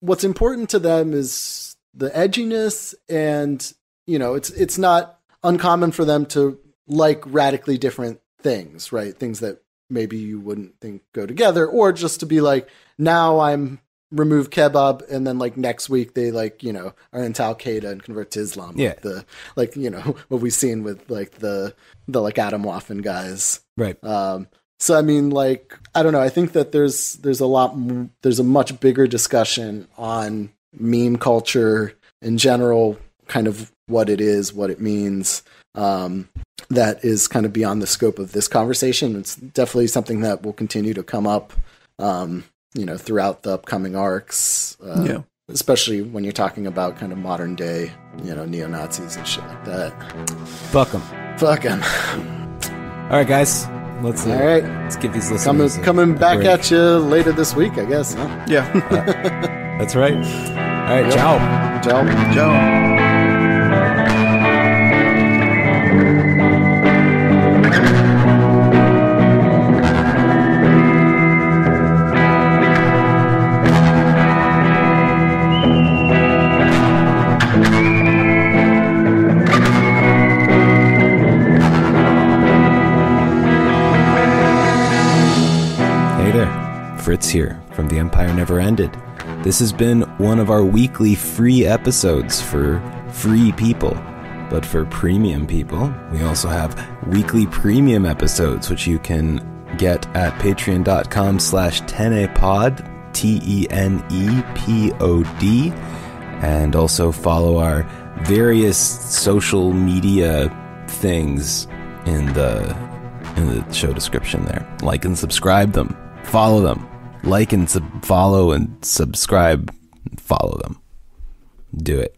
what's important to them is the edginess, and it's not uncommon for them to like radically different things, right? Things that maybe you wouldn't think go together, or just to be like, now I'm remove kebab, and then like next week they like, you know, are into Al Qaeda and convert to Islam. Yeah. Like you know, what we've seen with like the like Adam Waffen guys. Right. So I mean, like, I don't know. I think that there's a much bigger discussion on meme culture in general, kind of what it is, what it means, that is kind of beyond the scope of this conversation. It's definitely something that will continue to come up, you know, throughout the upcoming arcs, especially when you're talking about kind of modern day, you know, neo-Nazis and shit like that. Fuck them. Fuck them. All right, guys. Let's give these listeners coming back at you later this week, I guess. Huh? Yeah. That's right. All right, ciao. Ciao. Fritz here from The Empire Never Ended. This has been one of our weekly free episodes for free people. But for premium people, we also have weekly premium episodes, which you can get at patreon.com/tenepod, TENEPOD, and also follow our various social media things in the show description there. Like and subscribe them. Follow them. Like and follow and subscribe. Follow them. Do it.